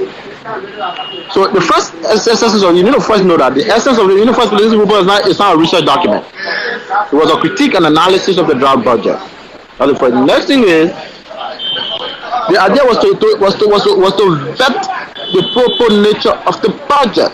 So the first essence of, you need to first know that the essence of the Universal Political Report is not a research document. It was a critique and analysis of the draft budget. That's the first. The next thing is, the idea was to vet the proper nature of the budget,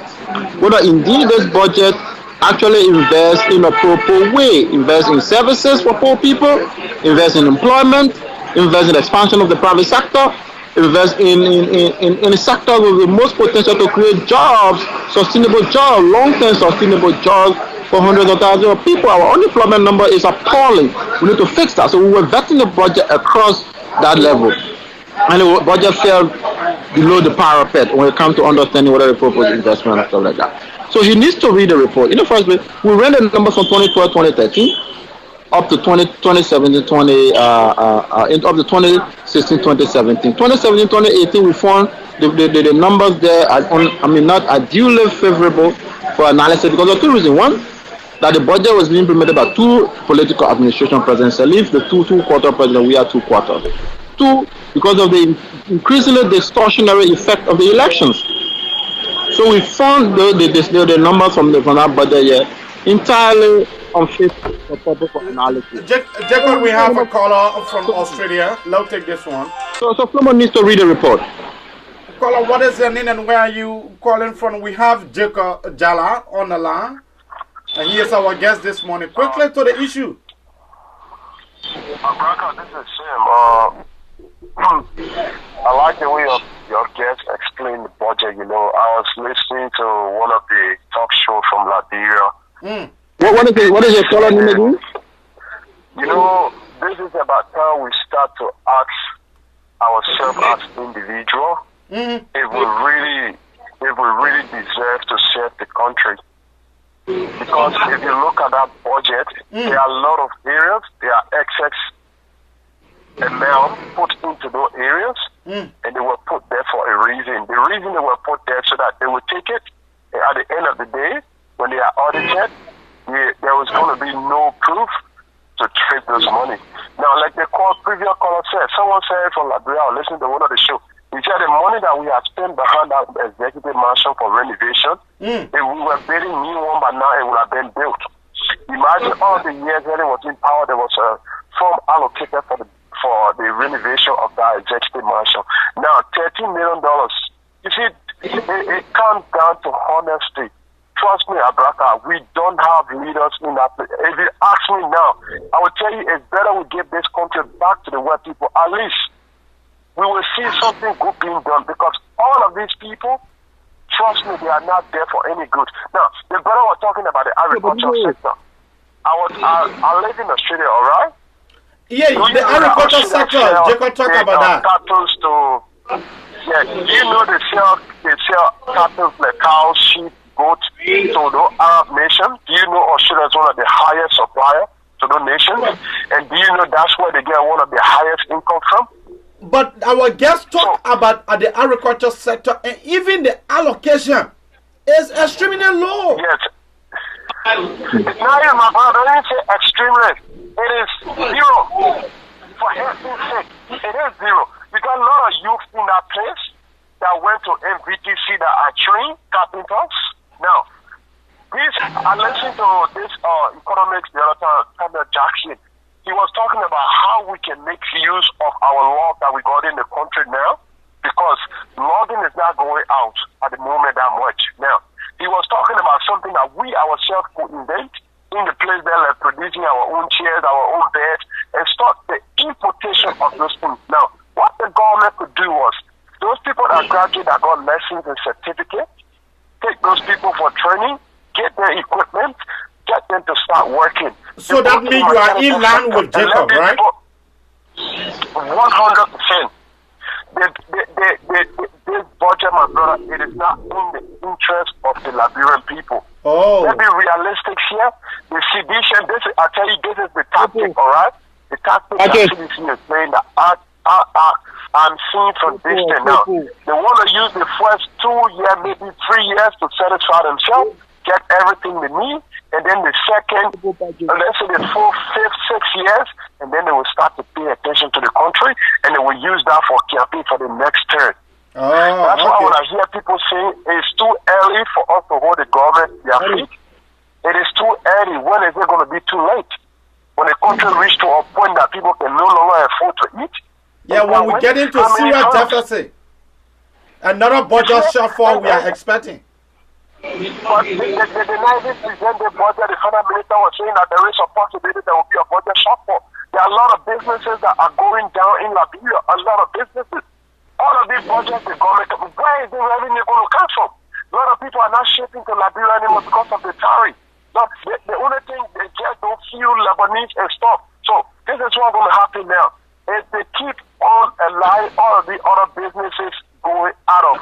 whether indeed this budget actually invest in a proper way, invest in services for poor people, invest in employment, invest in expansion of the private sector, invest in a sector with the most potential to create jobs, sustainable jobs, long-term sustainable jobs for hundreds of thousands of people. Our unemployment number is appalling. We need to fix that. So we were vetting the budget across that level. And the budget fell below the parapet when it comes to understanding what are the proposed investment and stuff like that. So he needs to read the report. In the first place, we ran the numbers from 2012, 2013, up to 2017, up to 2016, 2017. 2017, 2018, we found the numbers there not ideally favorable for analysis because of two reasons. One, that the budget was being implemented by two political administration presidents. Salif, the two-quarter president, we are 2 quarters. Two, because of the increasingly distortionary effect of the elections. So we found the numbers from that budget here entirely unfit for purpose of analysis. Jacob, we have a caller from Australia. Let's take this one. So someone needs to read the report. Caller, what is your name and where are you calling from? We have Jacob Jala on the line. And he is our guest this morning. Quickly to the issue. Braka, this is Sam. I like the way your guest explained the budget. You know, I was listening to one of the talk shows from Liberia. What is your caller name again? You know, this is about time we start to ask ourselves as individuals if we really deserve to serve the country. Because if you look at that budget, there are a lot of areas, there are excess amount put into those areas, and they were put there for a reason. The reason they were put there so that they would take it, and at the end of the day, when they are audited, there was going to be no proof to trace those money. Now, like the previous caller said, someone said from Liberia, I listened to one of the show, he said the money that we have spent behind that executive mansion for renovation, if we were building new one by now, it would have been built. Imagine all the years when it was in power, there was a fund allocated for the renovation of that executive mansion. Now, $13 million. You see, it comes down to honesty. Trust me, Abraka, we don't have leaders in that place. If you ask me now, I will tell you it's better we give this country back to the white people. At least we will see something good being done, because all of these people, trust me, they are not there for any good. Now, the brother was talking about the agricultural sector. I live in Australia, all right? Yeah, the agricultural sector. Jacob, talk about that. Do you know they sell cattle like cows, sheep, goats to the Arab nation? Do you know Australia is one of the highest suppliers to the nations? And do you know that's where they get one of the highest income from? But our guests talk about the agriculture sector, and even the allocation is extremely low. Yes. Now, my brother, I didn't say extremely. It is zero. For health's sake, it is zero. We got a lot of youth in that place that went to MVTC that are trained carpenters. Now, I listened to this economics the other time, Samuel Jackson. He was talking about how we can make use of our law that we got in the country now, because logging is not going out at the moment that much. Now, he was talking about something that we ourselves could invent in the place that we're producing our own chairs, our own beds, and start the importation of those things. Now, what the government could do was, those people that graduate that got lessons and certificates, take those people for training, get their equipment, get them to start working. So that means you are in line with Jacob, right? 100%. This budget, my brother, it is not in the interest of the Liberian people. Oh. Let's be realistic here. The sedition, I tell you, this is the tactic, all right? The tactic actually is playing that I'm seeing from distance now. They want to use the first 2 years, maybe 3 years to satisfy themselves, get everything they need, and then the second, let's say the 4th, 5th, 6th years, and then they will start to pay attention to the country, and they will use that for campaign for the next term. Oh, that's why when I hear people saying it's too early for us to hold the government their feet, it is too early. When is it going to be too late? When the country reaches to a point that people can no longer afford to eat? Yeah, when we get into serious deficit, another budget shortfall we are expecting. But the 90th present the budget, the finance minister was saying that there is a possibility there will be a budget shortfall. There are a lot of businesses that are going down in Liberia, a lot of businesses. All of these budgets, the government, where is the revenue going to come from? A lot of people are not shipping to Liberia anymore because of the tariff. No, the only thing, they just don't feel Lebanese and stuff. So this is what's going to happen now. If they keep on allowing all of the other businesses going out of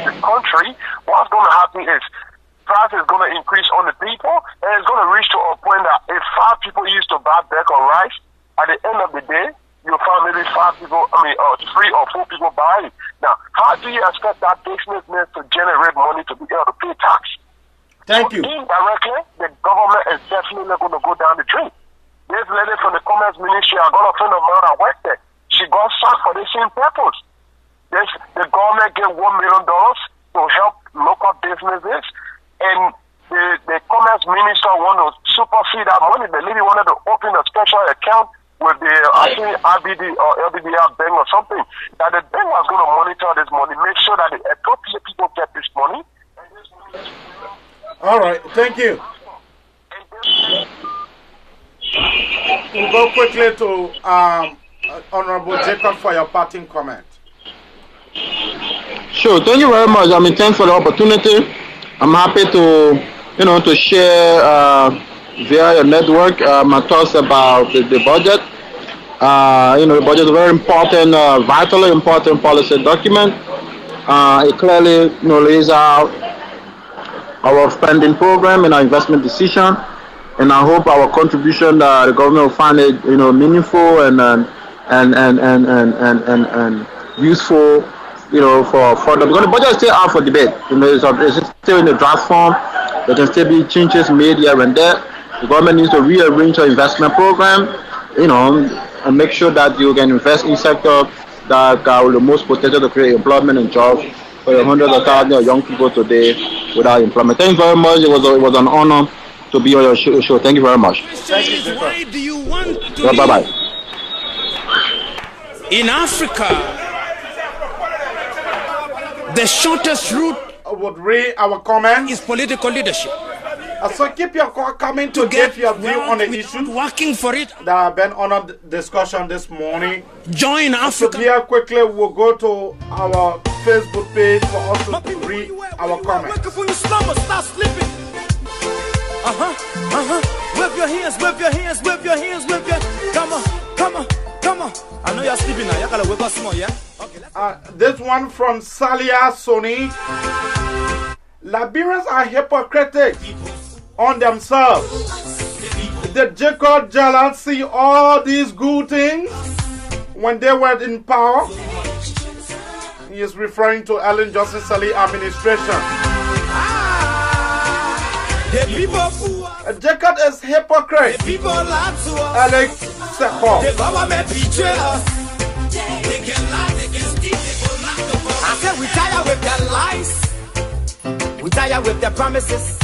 the country, what's going to happen is price is going to increase on the people, and it's going to reach to a point that if 5 people used to buy bag of rice, at the end of the day, you'll find maybe 5 people, 3 or 4 people buying. Now, how do you expect that businessman to generate money to be able to pay tax? Thank you. Indirectly, the government is definitely not going to go down the drain. This lady from the Commerce Ministry, I got a friend of mine that worked there. She got sacked for the same purpose. The government gave $1 million to help local businesses, and the Commerce Minister wanted to supersede that money. The lady wanted to open a special account with the RBD or LBDR bank or something, that the bank was going to monitor this money, make sure that the appropriate people get this money. All right, thank you. We'll go quickly to Honorable Jacob for your parting comment. Sure, thank you very much. Thanks for the opportunity. I'm happy to share via your network my thoughts about the budget. The budget is a very important, vitally important policy document. It clearly lays out our spending program and our investment decision, and I hope our contribution, the government will find it meaningful and useful, for further, because the budget is still out for debate. It's still in the draft form. There can still be changes made here and there. The government needs to rearrange our investment program, and make sure that you can invest in sectors that are the most potential to create employment and jobs for the hundreds of thousands of young people today without employment. Thank you very much. It was an honor to be on your show. Thank you very much. Why do you want to bye-bye. In Africa, the shortest route would read our comment is political leadership. So keep your comment to give your view on the issue. Working for it. That have been on a discussion this morning. Join Africa. So here quickly we'll go to our Facebook page for us to read our comments. Start sleeping. Wave your hands, wave your hands, wave your hands, wave your hands. Come on. I know you're sleeping now. You gotta wake up small, yeah? Okay, this one from Salia Sony. Liberians are hypocritic on themselves. Did Jacob Zuma see all these good things when they were in power? He is referring to Ellen Johnson Sirleaf administration. Jacob is hypocrite. Alex Sepo. the government betray us. They can We tired with their lies. We tired with their promises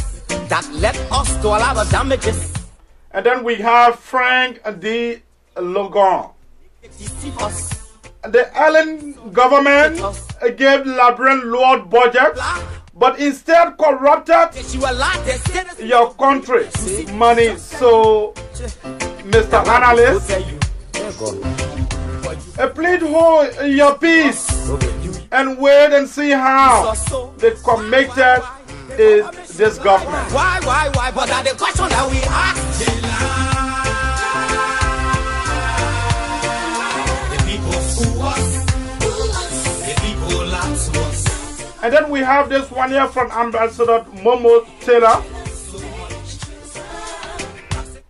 that led us to a lot of damages. And then we have Frank D. Logan. The Allen government gave Liberian low budget, but instead corrupted your country's money. So, Mr. Analyst, please hold your peace and wait and see how the committed is this government. Why? But that's the question that we ask. The people sue us. The people lie to us. And then we have this one here from Ambassador Momo Taylor.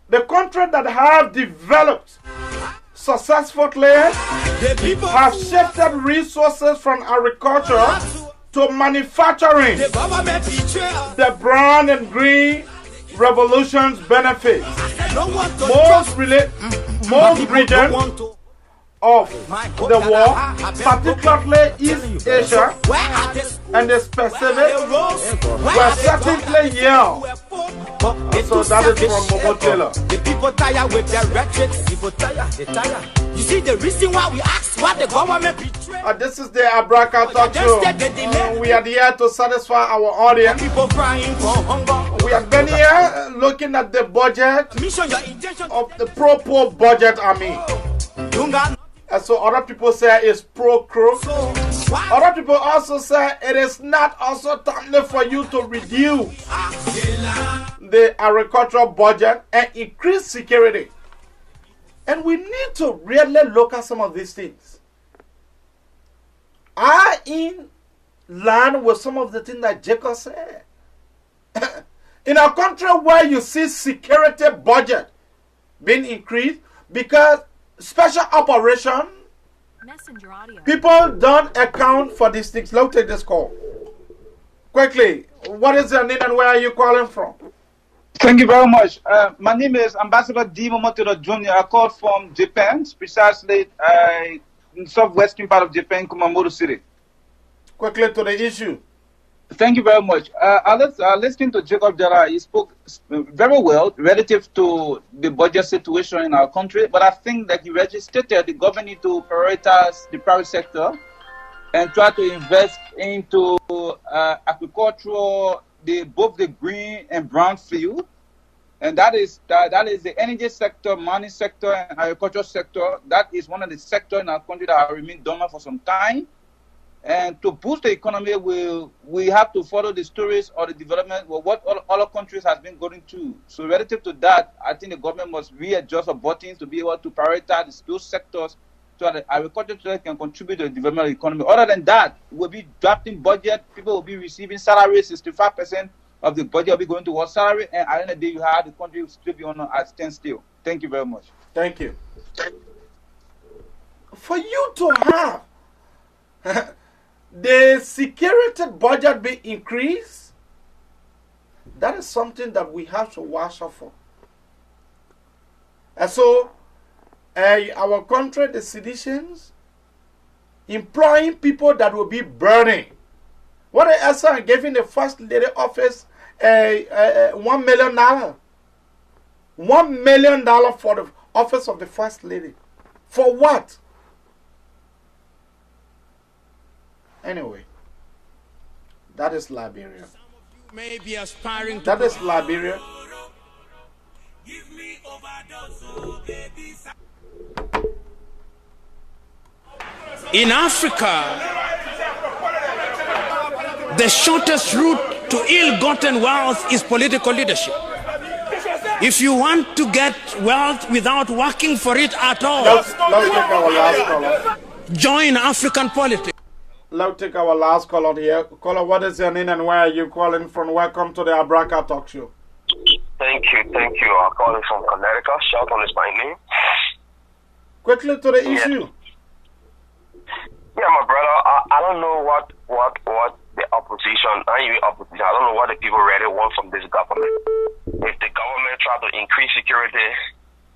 The country that have developed successfully have shifted resources from agriculture to manufacturing. The brown and green revolution's benefits. Most regions of the world, particularly East Asia and the Pacific, were certainly young. So that is from Momo Taylor. The people tired with their rhetoric. People tired, they tired. You see the reason why we ask what the government betrayed. This is the Abraka Talk Show. We are here to satisfy our audience. People crying for hunger. We have been here looking at the budget of the pro-poor budget, I mean. And so other people say it's pro-crook. Other people also say it is not also timely for you to reduce the agricultural budget and increase security. And we need to really look at some of these things. I in line with some of the things that Jacob said. In a country where you see security budget being increased because special operation, people don't account for these things. Let's take this call. Quickly, what is your name and where are you calling from? Thank you very much. My name is Ambassador D. Momoto Jr. I called from Japan, precisely in southwestern part of Japan, Kumamoto City. Quickly to the issue. Thank you very much. I listened to Jacob Zuma. He spoke very well relative to the budget situation in our country, but I think that he registered the government need to prioritize the private sector and try to invest into agricultural, both the green and brown field, and that is the energy sector, mining sector, and agricultural sector. That is one of the sectors in our country that have remained dormant for some time. And to boost the economy, we have to follow the stories or the development of what other countries have been going through. So relative to that, I think the government must readjust the buttons to be able to prioritize those sectors so that the agriculture can contribute to the development of the economy. Other than that, we'll be drafting budget, people will be receiving salary, 65% of the budget will be going towards salary, and at the end of the day, you have the country will still be on a standstill. Thank you very much. Thank you. For you to have the security budget be increased, that is something that we have to watch out for. And so, our country, the citizens, employing people that will be burning. What they also giving the first lady office $1 million. $1 million for the office of the first lady. For what? Anyway, that is Liberia. May be aspiring to that is Liberia. In Africa, the shortest route to ill-gotten wealth is political leadership. If you want to get wealth without working for it at all, let's take our last caller. Join African politics. Let's take our last caller here. Caller, what is your name and where are you calling from? Welcome to the Abraka Talk Show. Thank you. I'm calling from Connecticut. Shelton is my name. Quickly to the issue. Yeah, my brother, I don't know what the opposition, I don't know what the people really want from this government. If the government try to increase security,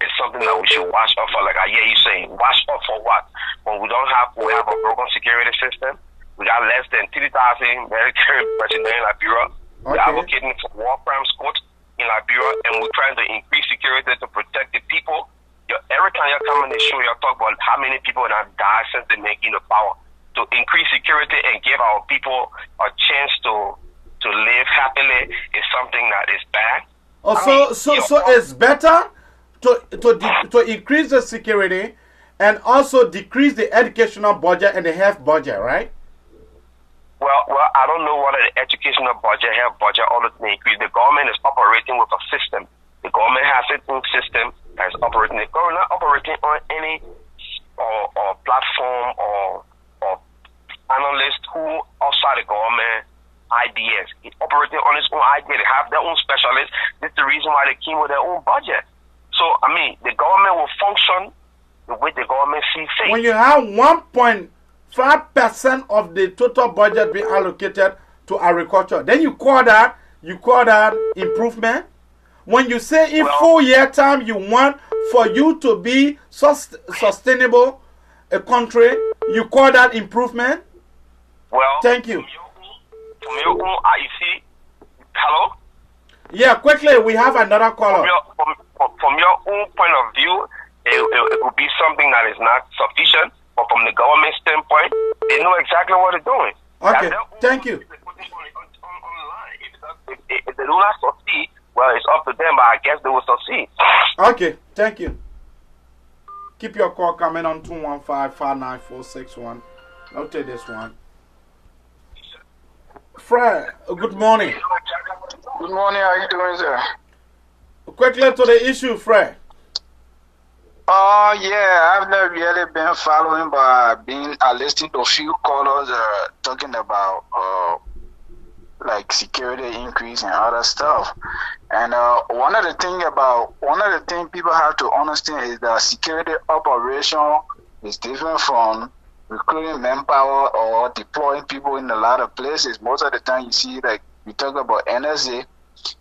it's something that we should watch out for. Like I hear you saying, watch out for what? When we have a broken security system, We got less than 3,000 military personnel in Liberia. We're advocating for war crimes court in Liberia, and we're trying to increase security to protect the people. Every time you come on the show, you talk about how many people have died since they making the power. To increase security and give our people a chance to live happily is something that is bad. So it's better to increase the security and also decrease the educational budget and the health budget, right? Well, I don't know what the educational budget, health budget, all of them increase. The government is operating with a system. The government has its own system that's operating. The government not operating on any or platform or analyst who outside the government ideas. It's operating on its own idea. They have their own specialists. That's the reason why they came with their own budget. So, I mean, the government will function the way the government sees fit. When you have 1.5% of the total budget being allocated to agriculture, then you call that improvement. When you say in 4 year time you want for you to be sustainable a country, you call that improvement? Well, thank you. From your own, you see, hello? Yeah, quickly, we have another caller. From your own point of view, it would be something that is not sufficient, but from the government standpoint, they know exactly what they're doing. Okay, thank you. If they do not succeed, well, it's up to them, but I guess they will succeed. Okay, thank you. Keep your call coming on 215-59461. I'll take this one. Fred, good morning. Good morning, how are you doing, sir? Quickly to the issue, Fred. Yeah, I've never really been following, but I listened to a few callers talking about like security increase and other stuff. And one of the things people have to understand is that security operation is different from recruiting manpower or deploying people in a lot of places. Most of the time you see, like, we talk about NSA.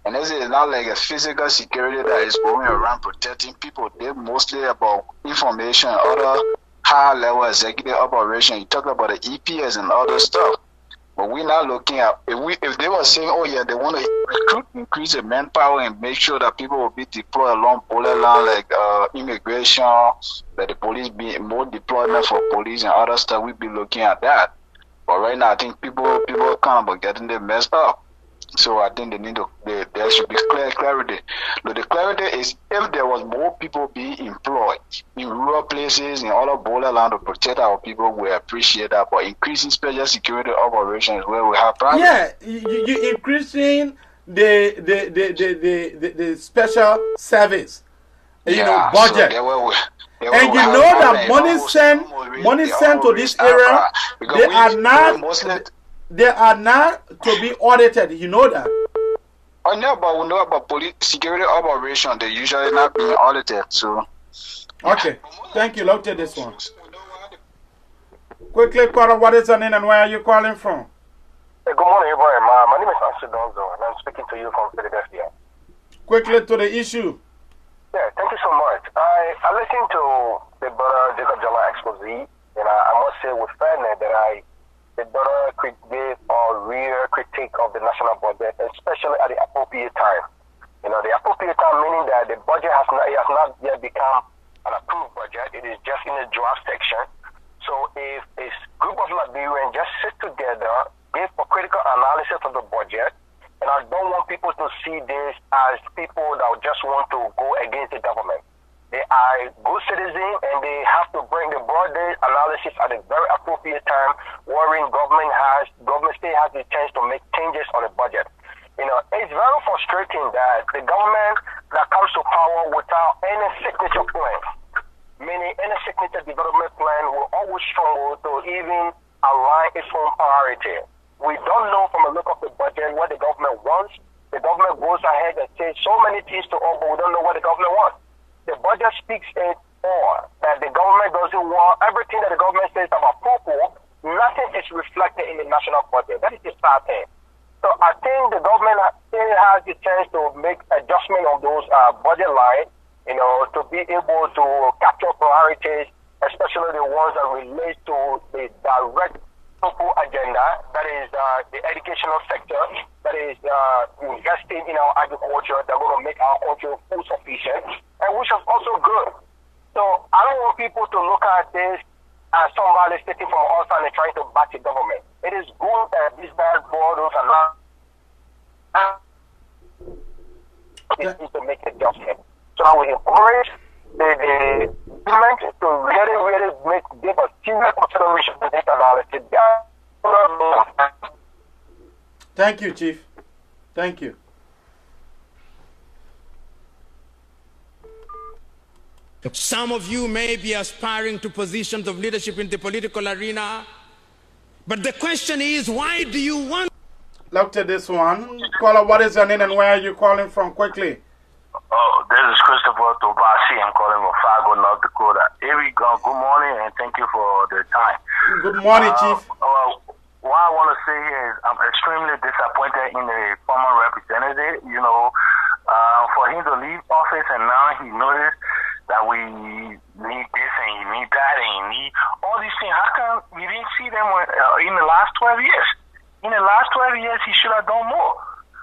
NSA is not like a physical security that is going around protecting people. They're mostly about information, other high-level executive operation. You talk about the EPS and other stuff. But we're not looking at, if they were saying, oh yeah, they want to recruit, increase the manpower and make sure that people will be deployed along borderline, like immigration, that the police be more deployment for police and other stuff, we'd be looking at that. But right now, I think people kind of getting them messed up. So I think there should be clarity. But the clarity is if there was more people being employed in rural places, in other borderland to protect our people, we appreciate that. But increasing special security operations where we have problems. Yeah, you increasing the special service, budget. So and you know that money sent to this area, they are not to be audited. You know that. I know, but we know about police security operation. They usually not being audited. So. Okay, thank you. Look at this one. Quickly, caller, what is your name and where are you calling from? Hey, good morning, everyone. My name is Ashley Donzo, and I'm speaking to you from Philadelphia. Quickly to the issue. Yeah, thank you so much. I listened to the brother Jacob Zuma expose, and I must say with fairness that the brother gave a real critique of the national budget, especially at the appropriate time. The appropriate time meaning that the budget has not yet become an approved budget. It is just in the draft section. So if a group of Liberians just sit together, give a critical analysis of the budget, and I don't want people to see this as people that just want to go against the government. They are good citizens, and they have to bring the broad-based analysis at a very appropriate time, wherein government still has the chance to make changes on the budget. It's very frustrating that the government that comes to power without any signature plan, meaning any signature development plan, will always struggle to even align its own priority. We don't know from a look of the budget what the government wants. The government goes ahead and says so many things to us, but we don't know what the government wants. The budget speaks it all, that the government doesn't want everything that the government says about people, nothing is reflected in the national budget. That is the sad thing. So I think the government still has the chance to make adjustment of those budget lines, to be able to capture priorities, especially the ones that relate to the direct purple agenda, that is the educational sector, that is investing in our agriculture, that are going to make our country food sufficient, and which is also good. So I don't want people to look at this as somebody sitting from outside and trying to back the government. It is good that these bad borders are not to make an adjustment. So I will encourage the government to really give a serious consideration to this analysis. Thank you, Chief. Thank you. Some of you may be aspiring to positions of leadership in the political arena, but the question is, why do you want? Look to this one. Caller, what is your name and where are you calling from quickly? Oh, this is Christopher Tobasi. I'm calling from Fargo, North Dakota. Good morning and thank you for the time. Good morning, Chief. What I want to say here is I'm extremely disappointed in the former representative. For him to leave office and now he noticed that we need this and you need that and you need all these things. How come we didn't see them in the last 12 years? In the last 12 years, he should have done more.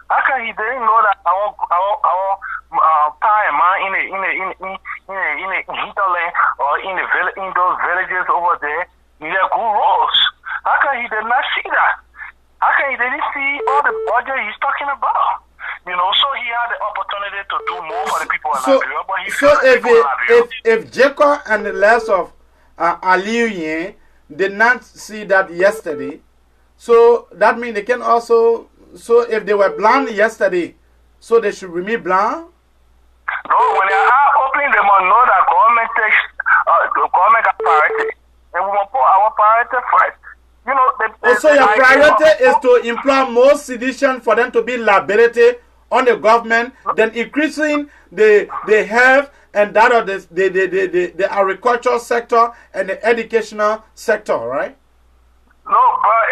How come he didn't know that our power and mind in the hinterland or in those villages over there needed good roads? How come he did not see that? How come he didn't see all the budget he's talking about? So he had the opportunity to do more for the people in Liberia, but he if Jacob and the rest of Aliu Yin did not see that yesterday, so that means they can also, so if they were blind yesterday, so they should remain blind? No, when they are opening, they must know that government takes, the government got priority, and we must put our priority first. So your priority is to employ more sedition for them to be liability on the government, then increasing the health and that of the agricultural sector and the educational sector, right? No, but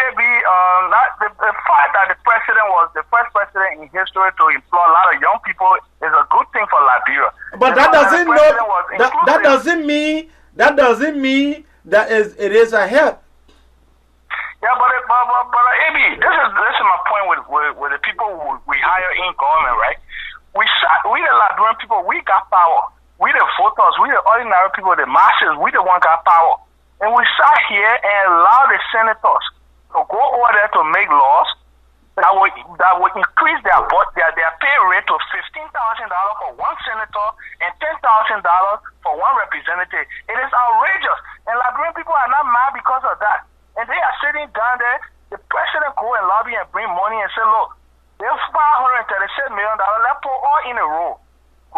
the fact that the president was the first president in history to employ a lot of young people is a good thing for Liberia. But that doesn't mean that it is a help. Yeah, but AB, this is my point with the people we hire in government, right? We the Liberian people, we got power. We the voters, we the ordinary people, the masses, we the one got power. And we sat here and allow the senators to go over there to make laws that will increase their pay rate to $15,000 for one senator and $10,000 for one representative. It is outrageous. And Liberian people are not mad because of that. And they are sitting down there, the president go and lobby and bring money and say, look, there's $536 million, let's put all in a row.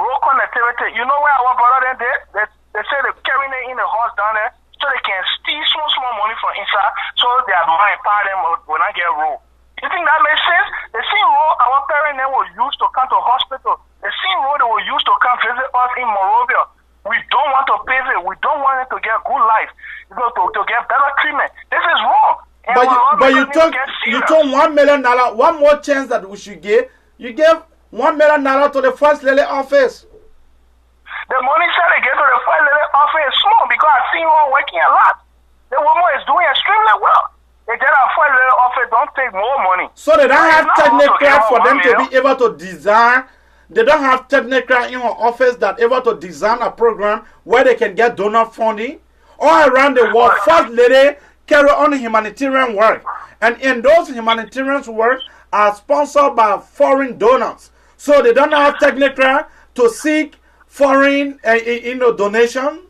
Road connectivity. You know where our brother then did? They say they're carrying it in the horse down there so they can steal small money from inside so their mind power them when I get road. You think that makes sense? The same road our parents then will use to come to hospital. The same road they will use to come visit us in Morovia. We don't want to pave it. We don't want it to get good life. To get better treatment. This is wrong. But you took $1 million. One more chance that we should give. You gave $1 million to the First Lady office. The money said they get to the First Lady office is small because I've seen her working a lot. The woman is doing extremely well. They get our First Lady office don't take more money. So they don't have technocrats for them to be able to design. They don't have technocrats in her office that able to design a program where they can get donor funding. All around the world, First Lady carry on humanitarian work. And in those humanitarian work are sponsored by foreign donors. So they don't have technocrats to seek foreign donation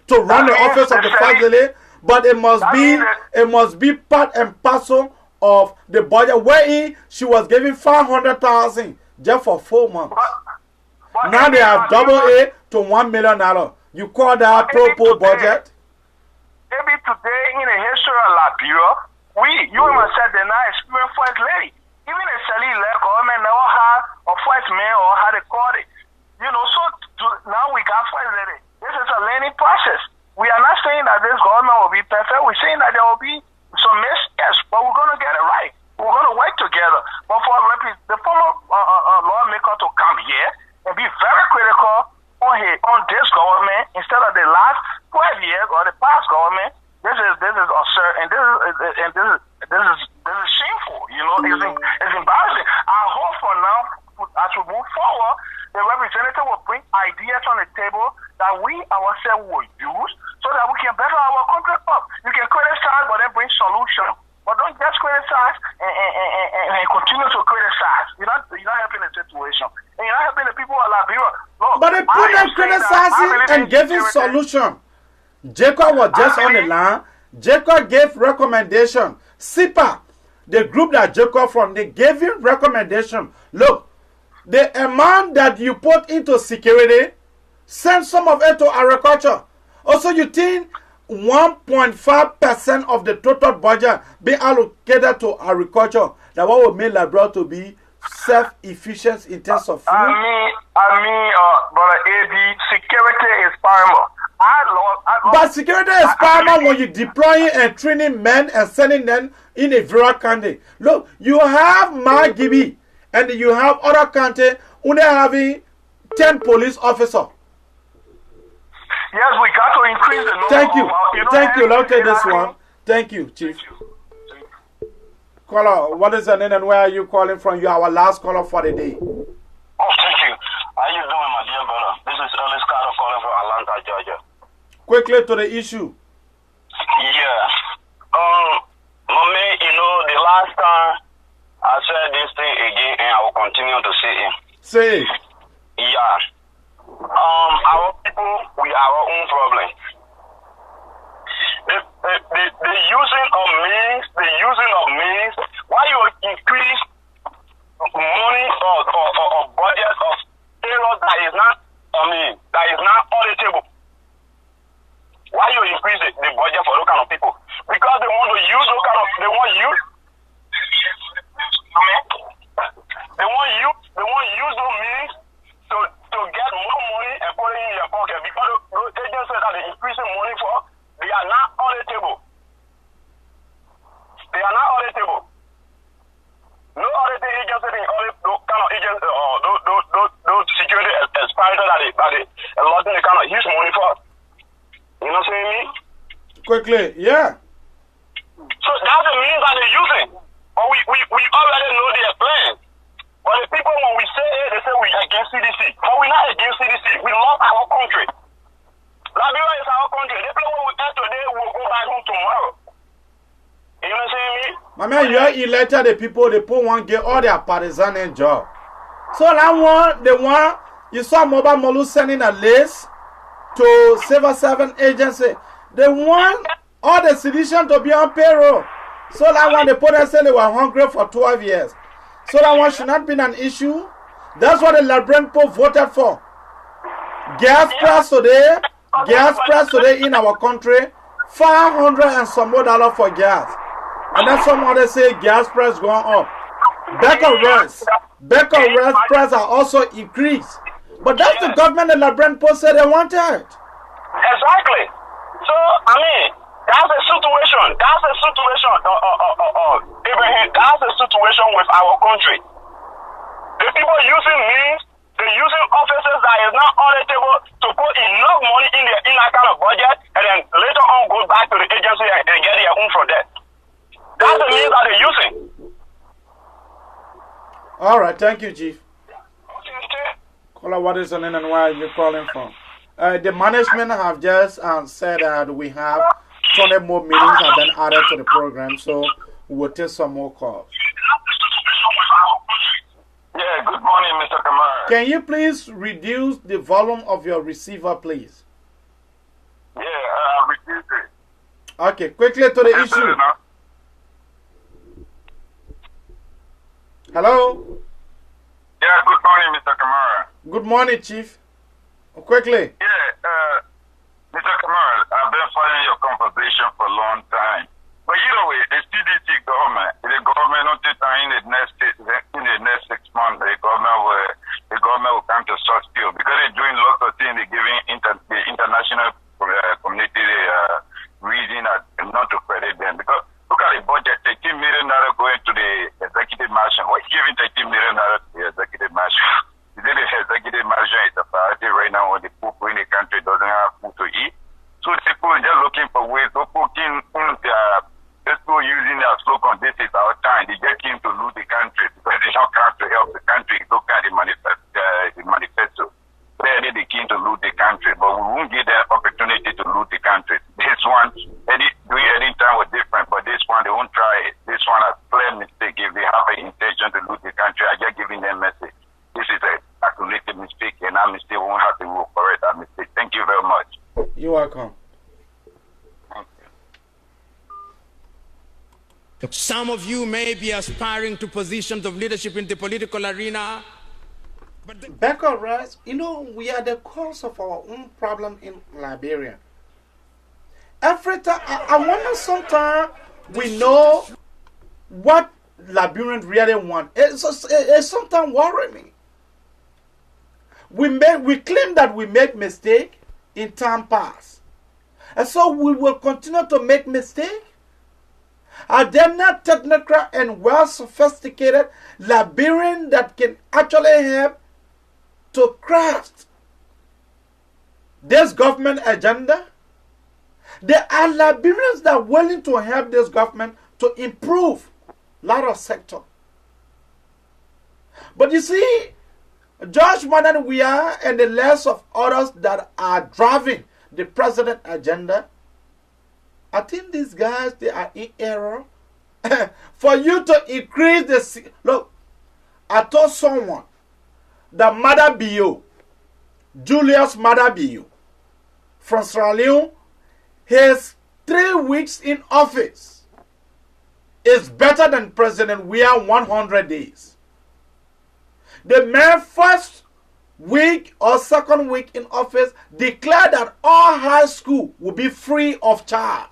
to run the office of the First Lady. But it must be part and parcel of the budget wherein she was giving $500,000 just for 4 months. Now they have doubled it to $1 million. You call that proper budget? Maybe today in the history of Liberia, you even said they're not experienced First Lady. Even the Sally left government never had a first man or how they call it. So now we got First Lady. This is a learning process. We are not saying that this government will be perfect. We're saying that there will be some missteps, but we're going to get it right. We're going to work together. But for the former lawmaker to come here and be very critical on this government instead of the last 12 years or the past government, this is absurd, and this is forward, the representative will bring ideas on the table that we ourselves will use so that we can better our country up. You can criticize, but then bring solution. But don't just criticize and continue to criticize. You're not helping the situation. And you're not helping the people of Liberia. Look, but they put them criticizing and giving solution. Jacob was just on the line. Jacob gave recommendation. SIPA, the group that Jacob from, they gave him recommendation. Look, the amount that you put into security, send some of it to agriculture. Also, you think 1.5% of the total budget be allocated to agriculture. That what will make Liberia to be self-efficient in terms of food. Brother AD, security is paramount. But security is paramount when you deploying and training men and sending them in a various country. Look, you have Margibi and you have other country only having 10 police officers. Yes, we got to increase the number. Thank you. Thank you. Let's take this one. Thank you, Chief. Caller, what is your name and where are you calling from? You are our last caller for the day. Oh, thank you. How you doing, my dear brother? This is Ellis Carter calling from Atlanta, Georgia. Quickly to the issue. Yeah. Mommy, the last time I said this thing again, and I will continue to say it. Say it. Yeah. Our people, we have our own problem. The using of means, why you increase money or budget of payroll that is not auditable. Why you increase the budget for those kind of people? Because they want to use those kind of, they want to use those means to get more money and put it in your pocket. Because those agencies that they're increasing money for, they are not auditable. They are not auditable. No auditing agency in audit those kind of agents or those security expirators that they allotting the kind of huge money for. You know what I'm saying? Quickly, yeah. So that's the means that they're using. But we already know their plan. But the people, when we say it, they say we against CDC. But we're not against CDC. We love our country. Liberia is our country. The people we enter today will go back home tomorrow. You know what I'm saying? My man, you elected the people want to get all their partisan in job. So that one, you saw Mobile Molu sending a list to Civil Servant Agency. They want all the citizens to be on payroll. So that one, the police said they were hungry for 12 years. So that one should not be an issue. That's what the Liberian people voted for. Gas price today in our country, $500 and some more dollars for gas. And then somebody say gas price going up. Becker rents price are also increased. But that's the government that Liberian people said they wanted. Exactly. So, I mean, that's the situation. Abraham, that's the situation with our country. The people using means, they're using officers that is not auditable to put enough money in that kind of budget, and then later on go back to the agency and get their own from that. That's the means that they're using. All right, thank you, Chief. Caller, what is the name and where are you calling from? The management have just said that we have 20 more meetings have been added to the program, so we will take some more calls. Yeah, good morning, Mr. Kamara. Can you please reduce the volume of your receiver, please? Yeah, I'll reduce it. Okay, quickly to the issue. Hello? Yeah, good morning, Mr. Kamara. Good morning, Chief. Quickly. Yeah, Mr. Kamara, I've been following your conversation for a long time. But either way, the CDC government don't take time in the next 6 months, the government will come to source still because they're doing lots of things. They're giving the international community reason not to credit them. Because look at the budget, $13 million going to the executive mansion. Why giving $13 million to the executive mansion? The executive mansion is a priority right now when the people in the country doesn't have food to eat. So people are just looking for ways to put in people using their slogan, this is our time. They just came to loot the country because they don't come to help the country. Look at the Some of you may be aspiring to positions of leadership in the political arena. Back of us, you know, we are the cause of our own problem in Liberia. Every time, I wonder sometimes we know what Liberians really want. It's sometimes worrying me. We claim that we make mistakes in time past. And so we will continue to make mistakes. Are there not technical and well-sophisticated Liberians that can actually help to craft this government agenda? There are Liberians that are willing to help this government to improve a lot of sectors. But you see, George Madden, we are, and the less of others that are driving the president agenda, I think these guys, they are in error. For you to increase the... Look, I told someone that Mother Bio, Julius Mother Bio, from Sierra Leone, his 3 weeks in office is better than President Weah 100 days. The man first week or second week in office declared that all high school will be free of charge.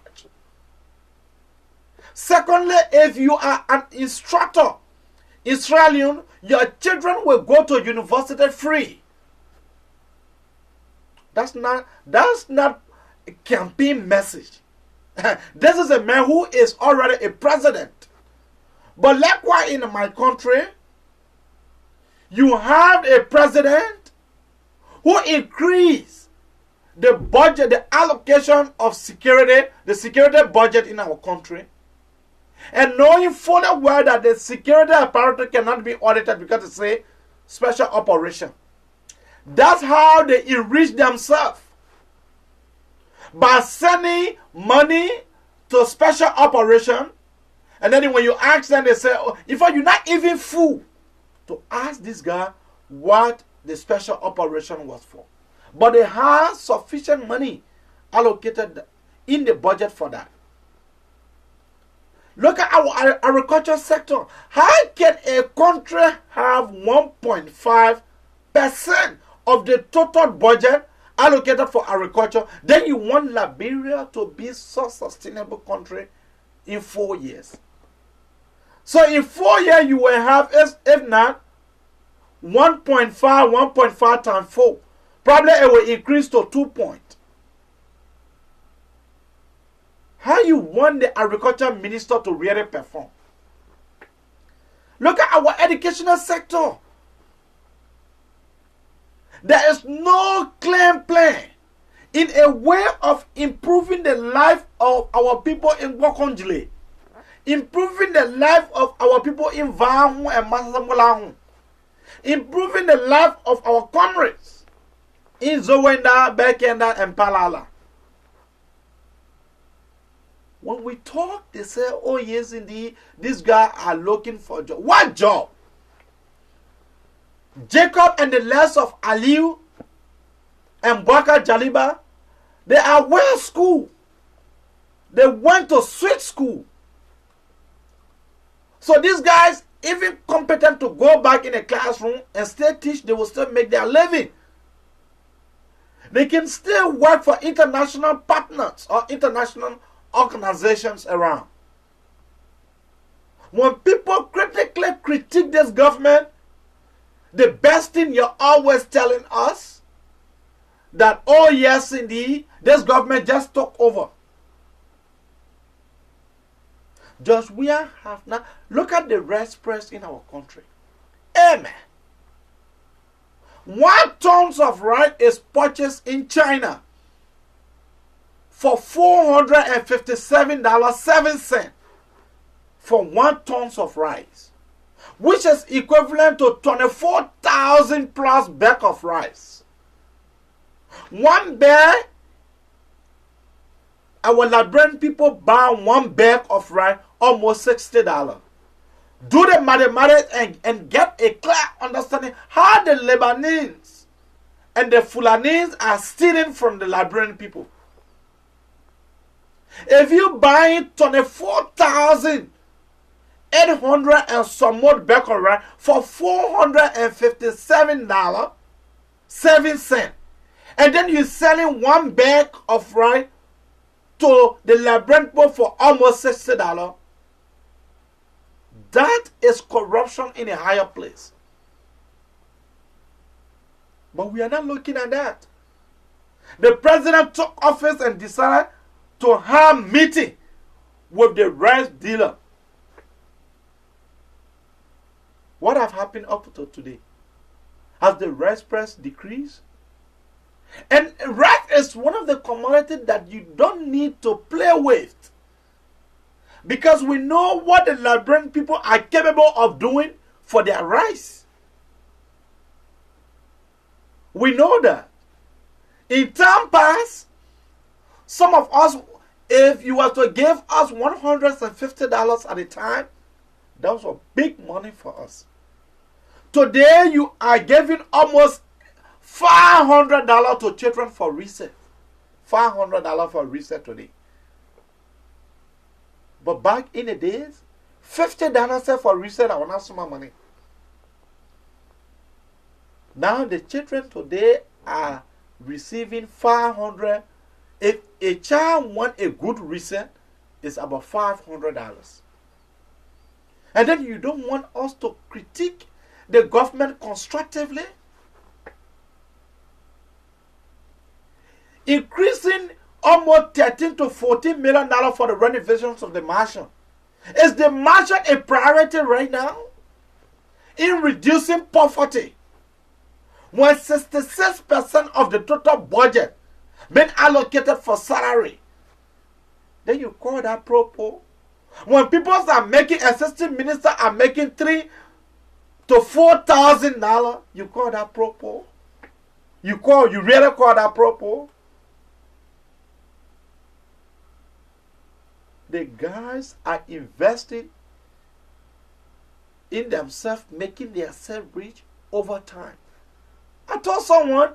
Secondly, if you are an instructor in Sierra Leone, your children will go to university free. That's not a campaign message. This is a man who is already a president. But likewise in my country, you have a president who increased the budget, the allocation of security, the security budget in our country, and knowing fully well that the security apparatus cannot be audited because it's a special operation. That's how they enrich themselves. By sending money to special operation, and then when you ask them, they say, oh, in fact, you're not even fool to ask this guy what the special operation was for. But they have sufficient money allocated in the budget for that. Look at our agriculture sector. How can a country have 1.5% of the total budget allocated for agriculture? Then you want Liberia to be such a sustainable country in 4 years. So in 4 years you will have, if not, 1.5 times 4. Probably it will increase to 2 points. How you want the agriculture minister to really perform? Look at our educational sector. There is no clear plan in a way of improving the life of our people in Wakonjile, improving the life of our people in Vahu and Masamulahu, improving the life of our comrades in Zowenda, Bekenda, and Palala. When we talk, they say, oh yes, indeed, these guys are looking for a job. What job? Jacob and the less of Aliu and Baka Jaliba, they are well schooled. They went to sweet school. So these guys, even competent to go back in a classroom and still teach, they will still make their living. They can still work for international partners or international organizations around. When people critically critique this government, the best thing you're always telling us that, oh yes indeed, this government just took over. Just we have now, look at the rice price in our country. Amen. 1 ton of rice is purchased in China for $457.07 for 1 ton of rice, which is equivalent to 24,000 plus bag of rice. One bag, our Liberian people buy 1 bag of rice almost $60. Do the mathematics and get a clear understanding how the Lebanese and the Fulanese are stealing from the Liberian people. If you buy 24,000 800 and some more bacon rice for $457.07. And then you're selling one bag of rice to the Liberian people for almost $60. That is corruption in a higher place. But we are not looking at that. The president took office and decided to have a meeting with the rice dealer. What have happened up to today? Has the rice price decreased? And rice is one of the commodities that you don't need to play with. Because we know what the Liberian people are capable of doing for their rice. We know that. In time past, some of us, if you were to give us $150 at a time, that was big money for us. Today, you are giving almost $500 to children for reset. $500 for reset today. But back in the days, $50 for reset, I want not so much money. Now the children today are receiving $500. If a child wants a good reset, it's about $500. And then you don't want us to critique the government constructively. Increasing almost $13 to $14 million for the renovations of the mansion. Is the mansion a priority right now in reducing poverty? When 66% of the total budget been allocated for salary, then you call that propos. When people are making, assistant ministers are making $3,000 to $4,000, you call that propos? You really call that propos? The guys are investing in themselves, making themselves rich over time. I told someone,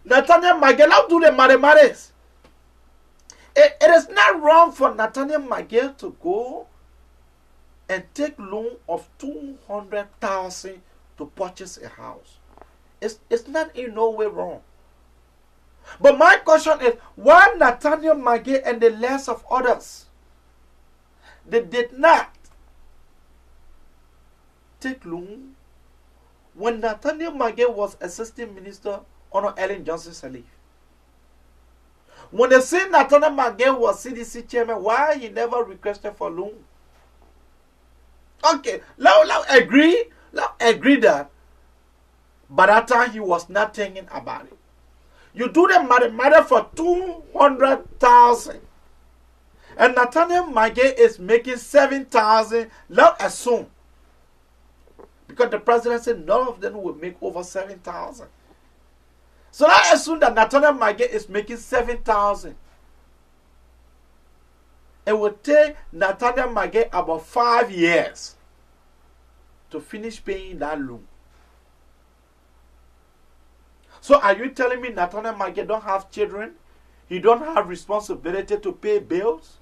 Nathaniel Magel, how do the mathematics? It is not wrong for Nathaniel Magel to go and take loan of $200,000 to purchase a house. It's not in no way wrong. But my question is, why Nathaniel Magel and the less of others, they did not take loan when Nathaniel Magel was assistant minister under Ellen Johnson's leave? When they say Nathaniel Magel was CDC chairman, why he never requested for loan? Okay, let's agree that by that time he was not thinking about it. You do the mathematics for $200,000. And Nathaniel Magel is making $7,000. Let's assume. Because the president said none of them will make over $7,000. So let's assume that Nathaniel Magel is making $7,000. It will take Nathaniel Magel about 5 years to finish paying that loan. So are you telling me Nathaniel Magel don't have children? He don't have responsibility to pay bills?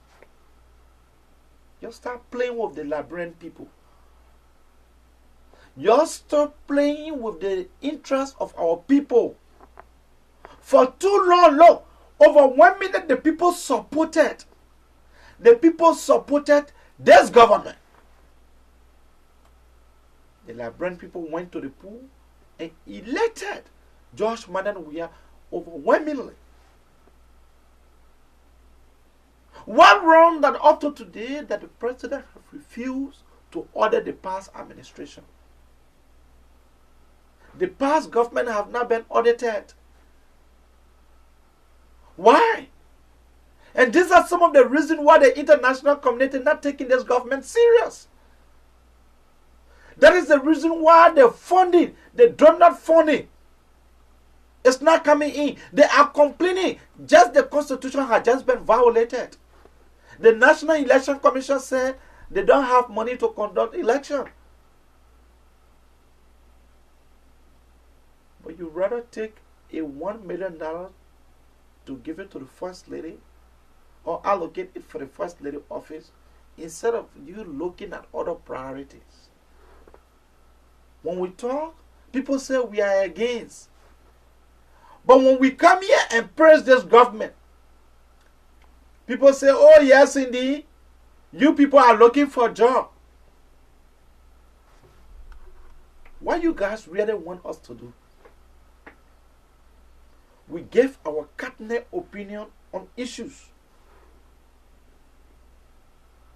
Just start playing with the Liberian people. Just stop playing with the interests of our people. For too long, look, over 1 minute the people supported. The people supported this government. The Liberian people went to the poll and elected Josh Madan overwhelmingly. What wrong that up to today that the president has refused to order the past administration? The past government have not been audited. Why? And these are some of the reasons why the international community not taking this government serious. That is the reason why the funding, the donor funding, is not coming in. They are complaining just the constitution has just been violated. The National Election Commission said they don't have money to conduct election. But you rather take a $1 million to give it to the First Lady or allocate it for the First Lady office instead of you looking at other priorities. When we talk, people say we are against. But when we come here and praise this government, people say, oh yes indeed, you people are looking for a job. What you guys really want us to do? We gave our cardinal opinion on issues.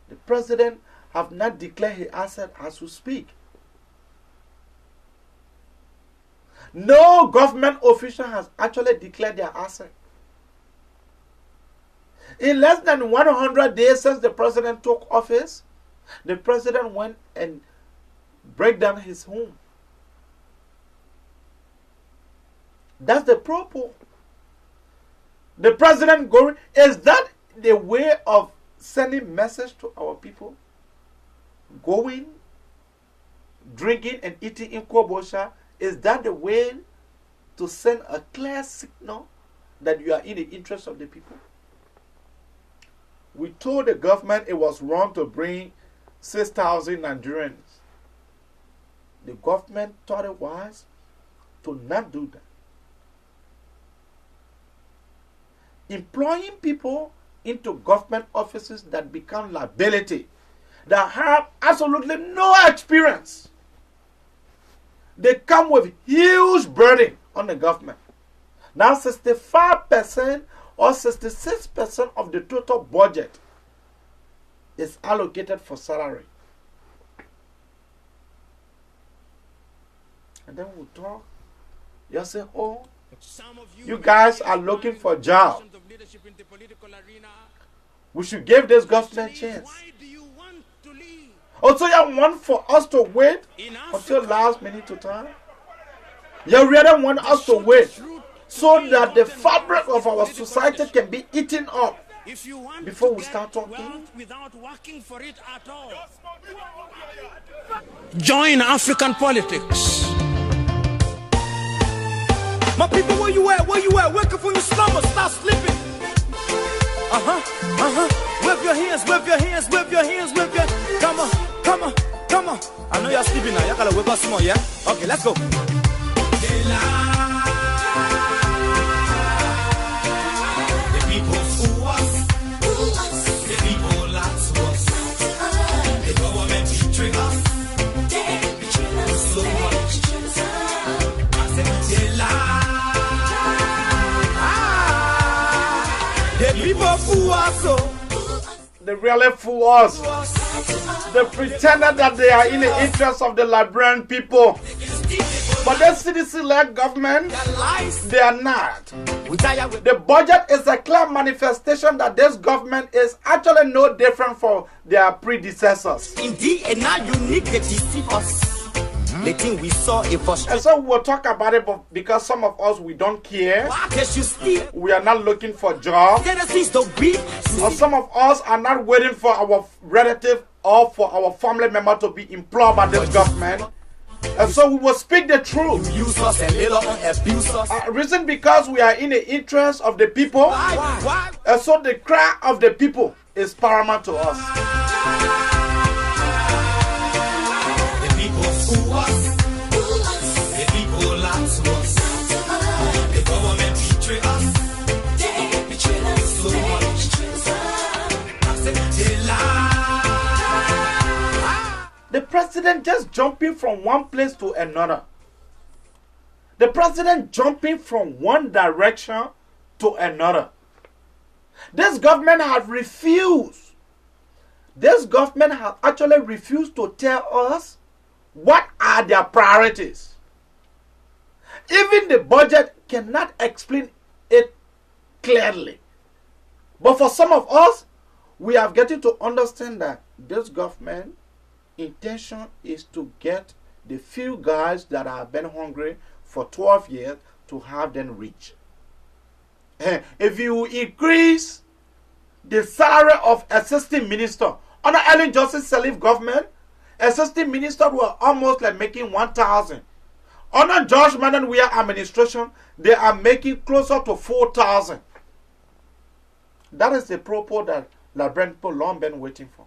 The president have not declared his asset as we speak. No government official has actually declared their asset. In less than 100 days since the president took office, the president went and break down his home. That's the purpose. The president going, is that the way of sending message to our people? Going, drinking and eating in Kobosha, is that the way to send a clear signal that you are in the interest of the people? We told the government it was wrong to bring 6,000 Nigerians. The government thought it wise to not do that. Employing people into government offices that become liability, that have absolutely no experience. They come with huge burden on the government. Now 65% or 66% of the total budget is allocated for salary. And then we'll talk. You'll say, oh, you guys are looking for a job. We should give this government a chance. Also, you want for us to wait until last minute to time? You really want us to wait so that the fabric of our society can be eaten up before we start talking? Without working for it at all. Join African politics. My people, where you at? Where you at? Wake up from your slumber, stop sleeping. Wave your hands, wave your hands, wave your hands, wave your hands. Come on, come on, come on. I know you're sleeping now. You gotta wake up some more, yeah? Okay, let's go. The people who us, the people lie to us, the government betray us, so much. I said they lie. The people fool us, they really fool us. They pretended that they are in the interest of the Liberian people. But the citizen-led government, they are not. The budget is a clear manifestation that this government is actually no different from their predecessors. Indeed, and now you need to deceive us. The thing we saw it was. And so we'll talk about it, but because some of us, we don't care. We are not looking for jobs. Or some of us are not waiting for our relative or for our family member to be employed by this government. And so we will speak the truth. Use us and little abuse us. Reason because we are in the interest of the people. Why? And so the cry of the people is paramount to us. The people who us, the people lie to us, the government betray us, they betray us so much. I said they lie. The president just jumping from one place to another. The president jumping from one direction to another. This government has refused. This government has actually refused to tell us what are their priorities. Even the budget cannot explain it clearly. But for some of us, we are getting to understand that this government intention is to get the few guys that have been hungry for 12 years to have them rich. If you increase the salary of assistant minister under Ellen Johnson Sirleaf government, assistant ministers were almost like making 1,000. Under George Manuel administration, they are making closer to 4,000. That is the proposal that Liberian people long been waiting for.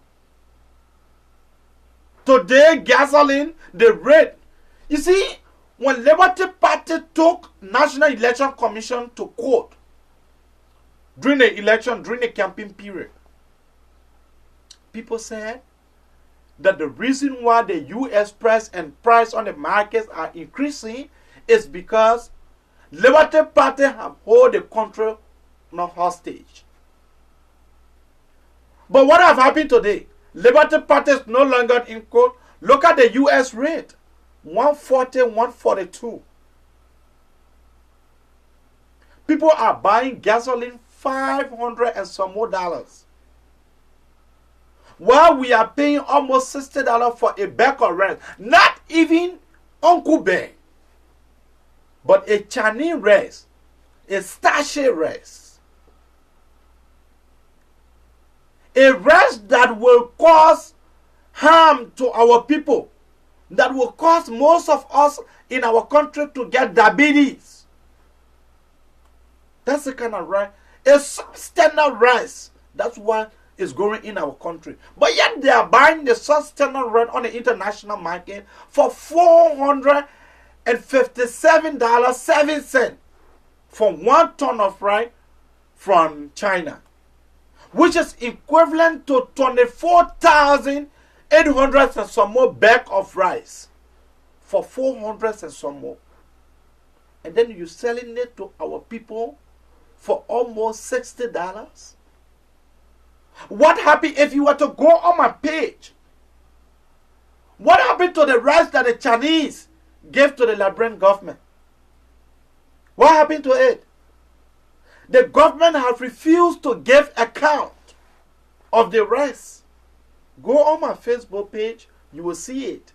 Today, gasoline, the rate. You see, when Liberty Party took National Election Commission to court during the election, during the campaign period, people said that the reason why the U.S. price and price on the markets are increasing is because Liberty Party have hold the country not hostage. But what have happened today? Liberty Party is no longer in court. Look at the U.S. rate. 140, 142. People are buying gasoline $500 and some more dollars. While we are paying almost $60 for a bag of rice. Not even Uncle Ben. But a Chinese rice. A starchy rice. A rice that will cause harm to our people. That will cause most of us in our country to get diabetes. That's the kind of rice. A substandard rice. That's why it's growing in our country. But yet they are buying the substandard rice on the international market for $457.07 for 1 ton of rice from China, which is equivalent to 24,800 and some more bag of rice for 400 and some more. And then you're selling it to our people for almost $60. What happened if you were to go on my page? What happened to the rice that the Chinese gave to the Liberian government? What happened to it? The government has refused to give account of the rice. Go on my Facebook page, you will see it.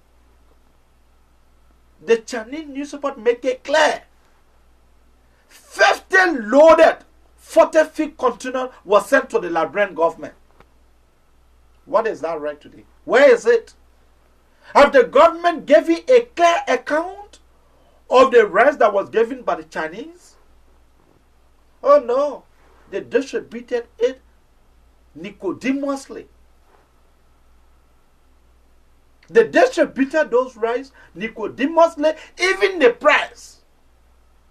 The Chinese newspaper make it clear. 50 loaded 40-feet container was sent to the Liberian government. What is that right today? Where is it? Have the government given a clear account of the rice that was given by the Chinese? Oh no. They distributed it nicodemously. They distributed those rice nicodemously. Even the price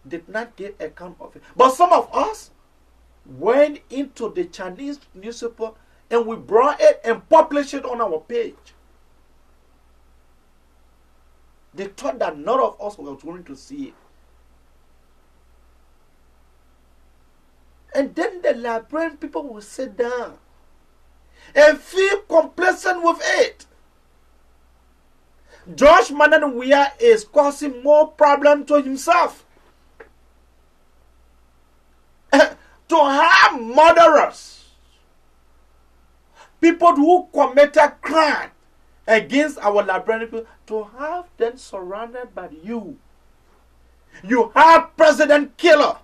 did not give account of it. But some of us went into the Chinese newspaper and we brought it and published it on our page. They thought that none of us was going to see it. And then the Liberian people will sit down and feel complacent with it. George Mananwia is causing more problem to himself. To have murderers, people who committed crime against our Liberian people, to have them surrounded by you. You have President Killer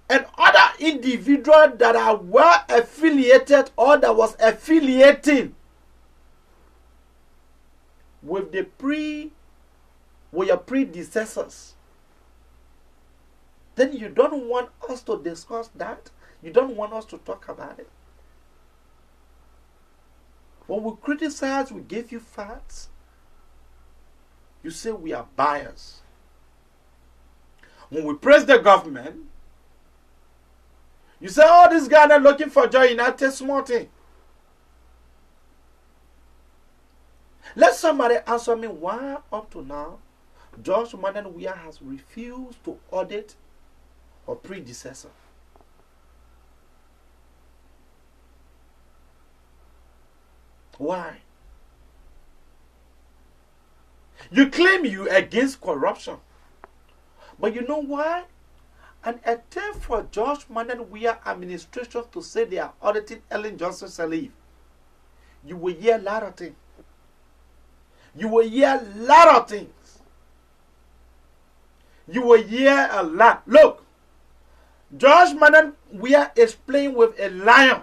and other individuals that are well affiliated or that was affiliating with your predecessors. Then you don't want us to discuss that. You don't want us to talk about it. When we criticize, we give you facts. You say we are biased. When we praise the government, you say, oh, this guy not looking for joy in that small thing. Let somebody answer me why up to now George Mananwia has refused to audit or predecessor. Why? You claim you against corruption. But you know why? An attempt for George Mananwia administration to say they are auditing Ellen Johnson Sirleaf. You will hear a lot of things. You will hear a lot of things. You will hear a lot. Look, George Mananwia is playing with a lion.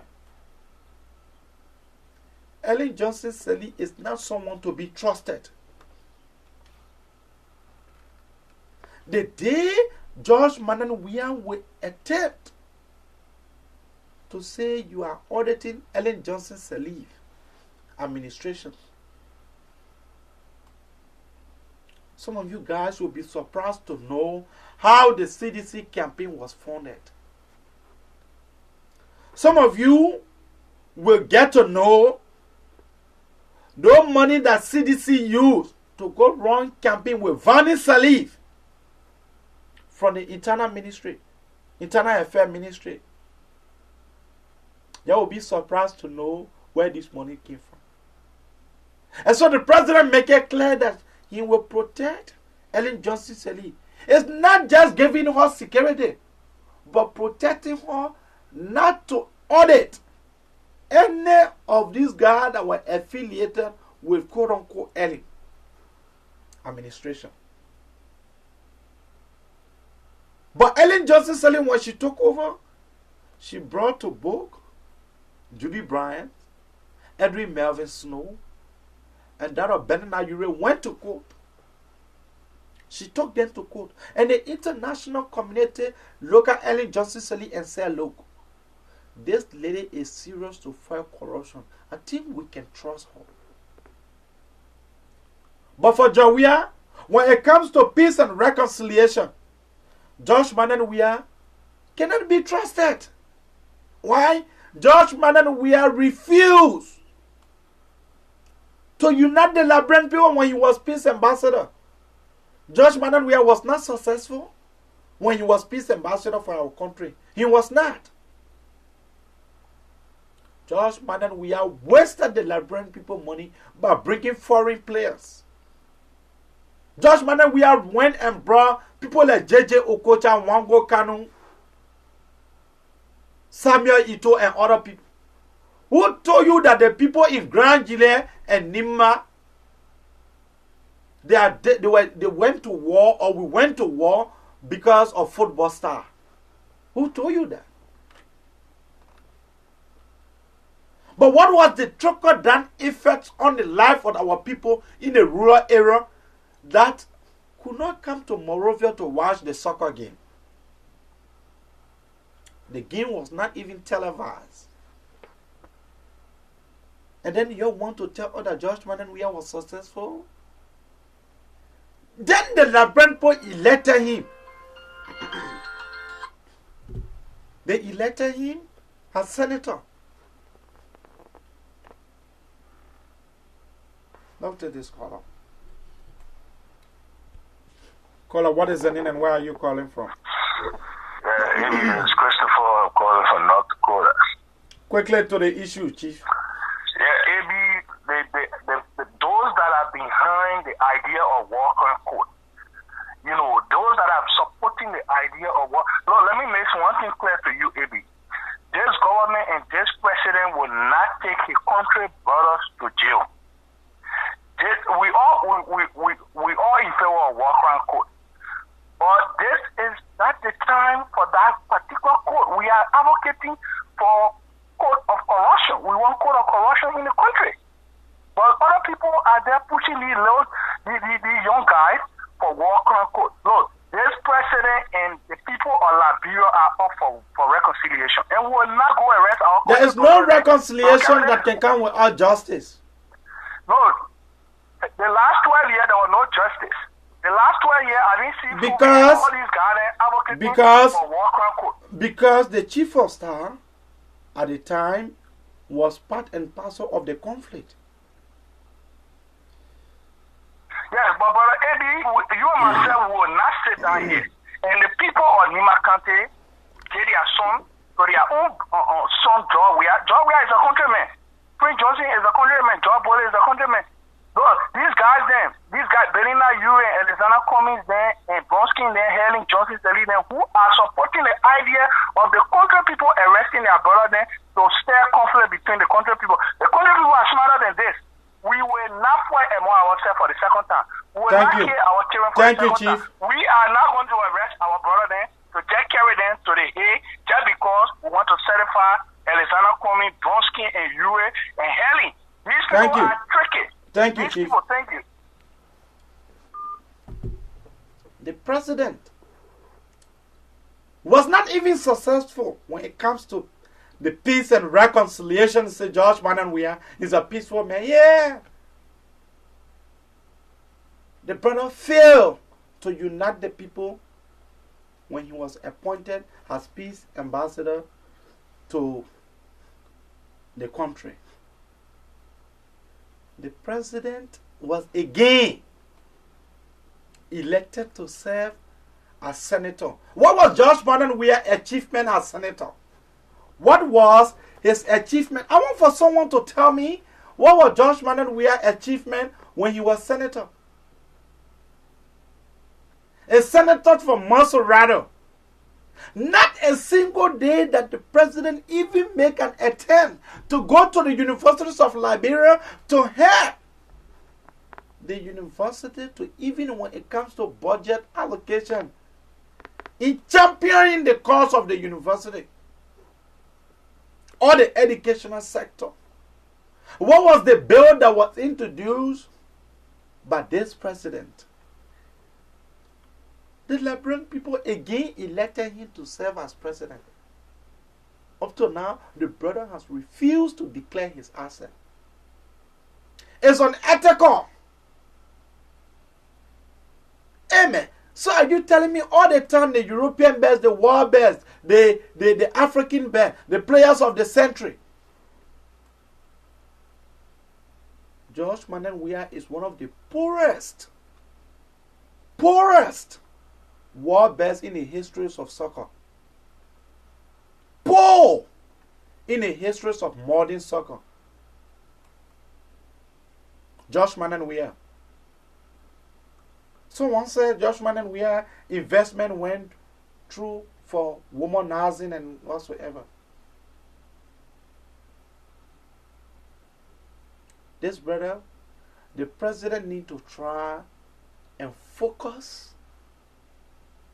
Ellen Johnson Sirleaf is not someone to be trusted. The day George Mananwia will attempt to say you are auditing Ellen Johnson Sirleaf administration, Some of you guys will be surprised to know how the CDC campaign was funded. Some of you will get to know the money that CDC used to go run campaign with Vani Salif from the Internal Affairs Ministry. You will be surprised to know where this money came from. And so the president make it clear that he will protect Ellen Johnson Sirleaf. It's not just giving her security, but protecting her not to audit any of these guys that were affiliated with quote-unquote Ellen administration. But Ellen Johnson Sirleaf, when she took over, she brought to book Judy Bryant, Edwin Melvin Snow, and that of Bernard Ure went to court. She took them to court. And the international community looked at Ellen Johnson Sirleaf and said, look, this lady is serious to fight corruption. I think we can trust her. But for John Weah, when it comes to peace and reconciliation, Josh Manuel Weah cannot be trusted. Why? Josh Manuel Weah refused to unite the Liberian people when he was peace ambassador. Josh Manuel Weah was not successful when he was peace ambassador for our country. He was not. Josh Manuel Weah wasted the Liberian people money by bringing foreign players. Josh Manuel Weah went and brought people like J.J. Okocha, Wango Kanu, Samuel Ito, and other people. Who told you that the people in Grand Gile and Nimma, they went to war, or we went to war because of football star? Who told you that? But what was the trickle-down effect on the life of our people in the rural area that could not come to Monrovia to watch the soccer game? The game was not even televised. And then you want to tell other Josh Manuel Weah was successful? Then the Liberian people elected him. They elected him as senator. Look at this caller. Caller, what is the name and where are you calling from? It's Christopher calling from North Dakota. Quickly to the issue, Chief. Yeah, those that are behind the idea of Walker Court, those that are supporting the idea of war. Look, let me make one thing clear to you, AB. This government and this president will not take his country brothers to jail. We all in favor of Walker Court. But this is not the time for that particular court. We are advocating for court of corruption. We want court of corruption in the country. But other people are there pushing these young guys for Walker Court. Look, this president and the people of Liberia are up for reconciliation. And we will not go arrest our country. There is no reconciliation that can come without justice. Look, the last 12 years there was no justice. The last 12 years, I didn't see all these guys advocating for Walker Court. Because the chief of staff at the time was part and parcel of the conflict. Yes, but Brother Eddie, you and myself will not sit down here. And the people of Nima County gave their son to their own son, John Weah. John Weah is a countryman. Prince Johnson is a countryman. John Boyle is a countryman. Look, these guys, Bernard Ure, Alexander Cummings, and Bronsky, Helen Johnson, who are supporting the idea of the country people arresting their brother to stir conflict between the country people. The country people are smarter than this. We will not fight among ourselves for the second time. We will not kill our children for the second time. We are not going to arrest our brother to just carry them to the Hague just because we want to certify Alexander Cummings, Bronsky, and Ure, and Helen. These people are tricky. Thank you, Chief. Thank you. The president was not even successful when it comes to the peace and reconciliation. Say Josh Manuel Weah is a peaceful man. Yeah. The brother failed to unite the people when he was appointed as peace ambassador to the country. The president was again elected to serve as senator. What was Josh Martin Weah's achievement as senator? What was his achievement? I want for someone to tell me what was Josh Martin Weah's achievement when he was senator. A senator from Masorado. Not a single day that the president even make an attempt to go to the universities of Liberia to help the university to, even when it comes to budget allocation, in championing the cause of the university or the educational sector. What was the bill that was introduced by this president? The Liberian people again elected him to serve as president. Up to now, the brother has refused to declare his assent. It's unethical. Amen. So are you telling me all the time the European best, the world best, the African best, the players of the century? Josh Martin Weah is one of the poorest world best in the histories of soccer. Poor in the histories of modern soccer. Josh Martin Weah. Someone said Josh Martin Weah investment went through for womanizing and whatsoever. This brother, the president need to try and focus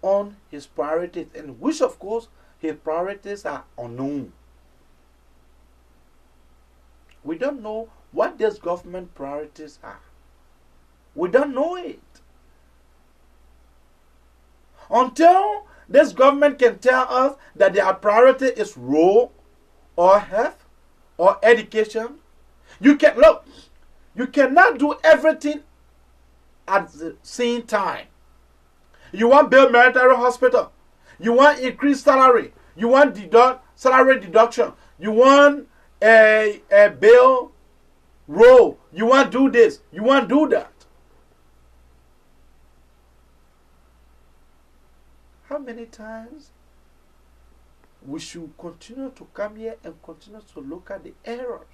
on his priorities, and which of course his priorities are unknown. We don't know what this government priorities are. We don't know it. Until this government can tell us that their priority is road or health or education, you cannot do everything at the same time. You want build military hospital. You want increased salary. You want salary deduction. You want a bill roll. You want do this. You want do that. How many times we should continue to come here and continue to look at the errors?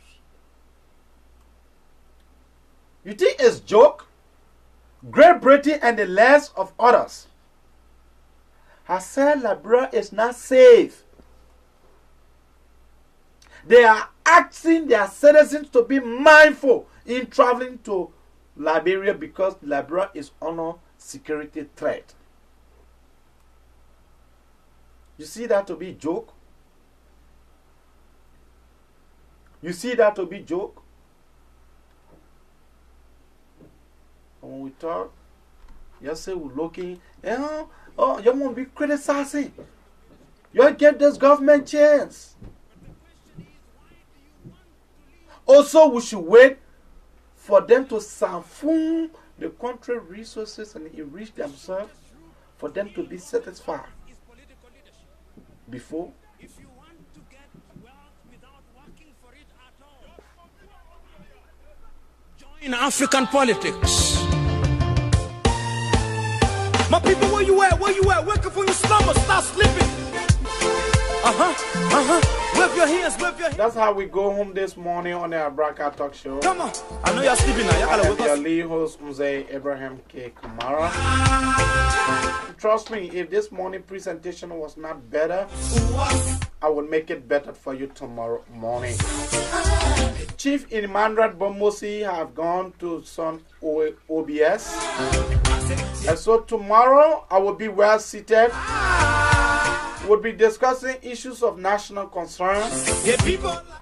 You think it's joke? Great Britain and the last of others has said Liberia is not safe. They are asking their citizens to be mindful in traveling to Liberia because Liberia is under security threat. You see that to be joke? You see that to be joke? When we talk, you say we're looking, you won't be criticizing. You give this government chance. Also, we should wait for them to siphon the country resources and enrich themselves for them to be satisfied before. In African politics. My people, where you at? Where you at? Wake up from your slumber. Stop sleeping. Wave your hands, wave your hands. That's how we go home this morning on the Abraka Talk Show. Come on. I know you're sleeping now. I am your lead host, Mzee Abraham K. Kamara. Trust me, if this morning presentation was not better, I will make it better for you tomorrow morning. Chief Imandrat Bomosi have gone to some OBS. And so tomorrow I will be well seated. We'll be discussing issues of national concern.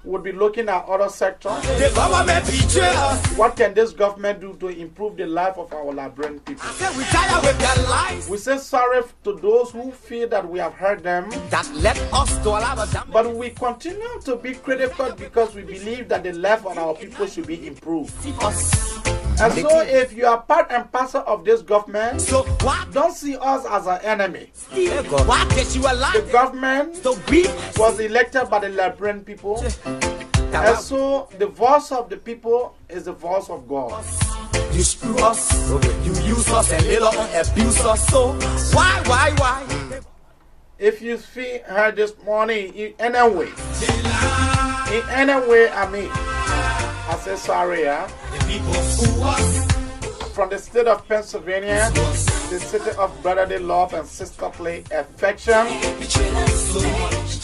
We'll be looking at other sectors. The government betray us. What can this government do to improve the life of our Liberian people? We tired with their lies. We say sorry to those who feel that we have hurt them. That led us to allow them. But we continue to be critical because we believe that the life of our people should be improved. Us. And so if you are part and parcel of this government, so don't see us as an enemy. The government was elected by the Liberian people. And so the voice of the people is the voice of God. You screw us, you use us and later on abuse us. So why? If you feel heard this morning in any way, I mean, I say sorry, yeah. From the state of Pennsylvania, the city of brotherly love and sisterly affection,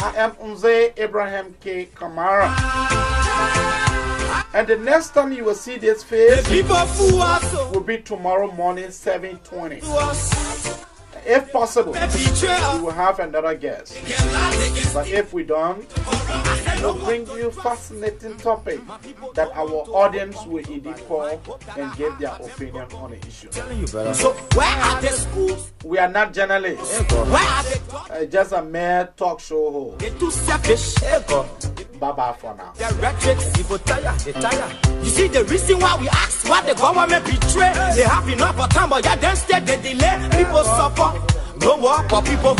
I am Unze Abraham K. Kamara. And the next time you will see this face will be tomorrow morning, 7:20. If possible, we will have another guest. But if we don't, we'll bring you fascinating topic that our audience will indeed call and give their opinion on the issue. So where are the schools? We are not journalists. Just a mere talk show host. They're too selfish. Bye-bye for now. The rhetoric, people tire. You see the reason why we ask why the government betray. They have enough of time, but yeah, then stay, they delay. People suffer. No work for people.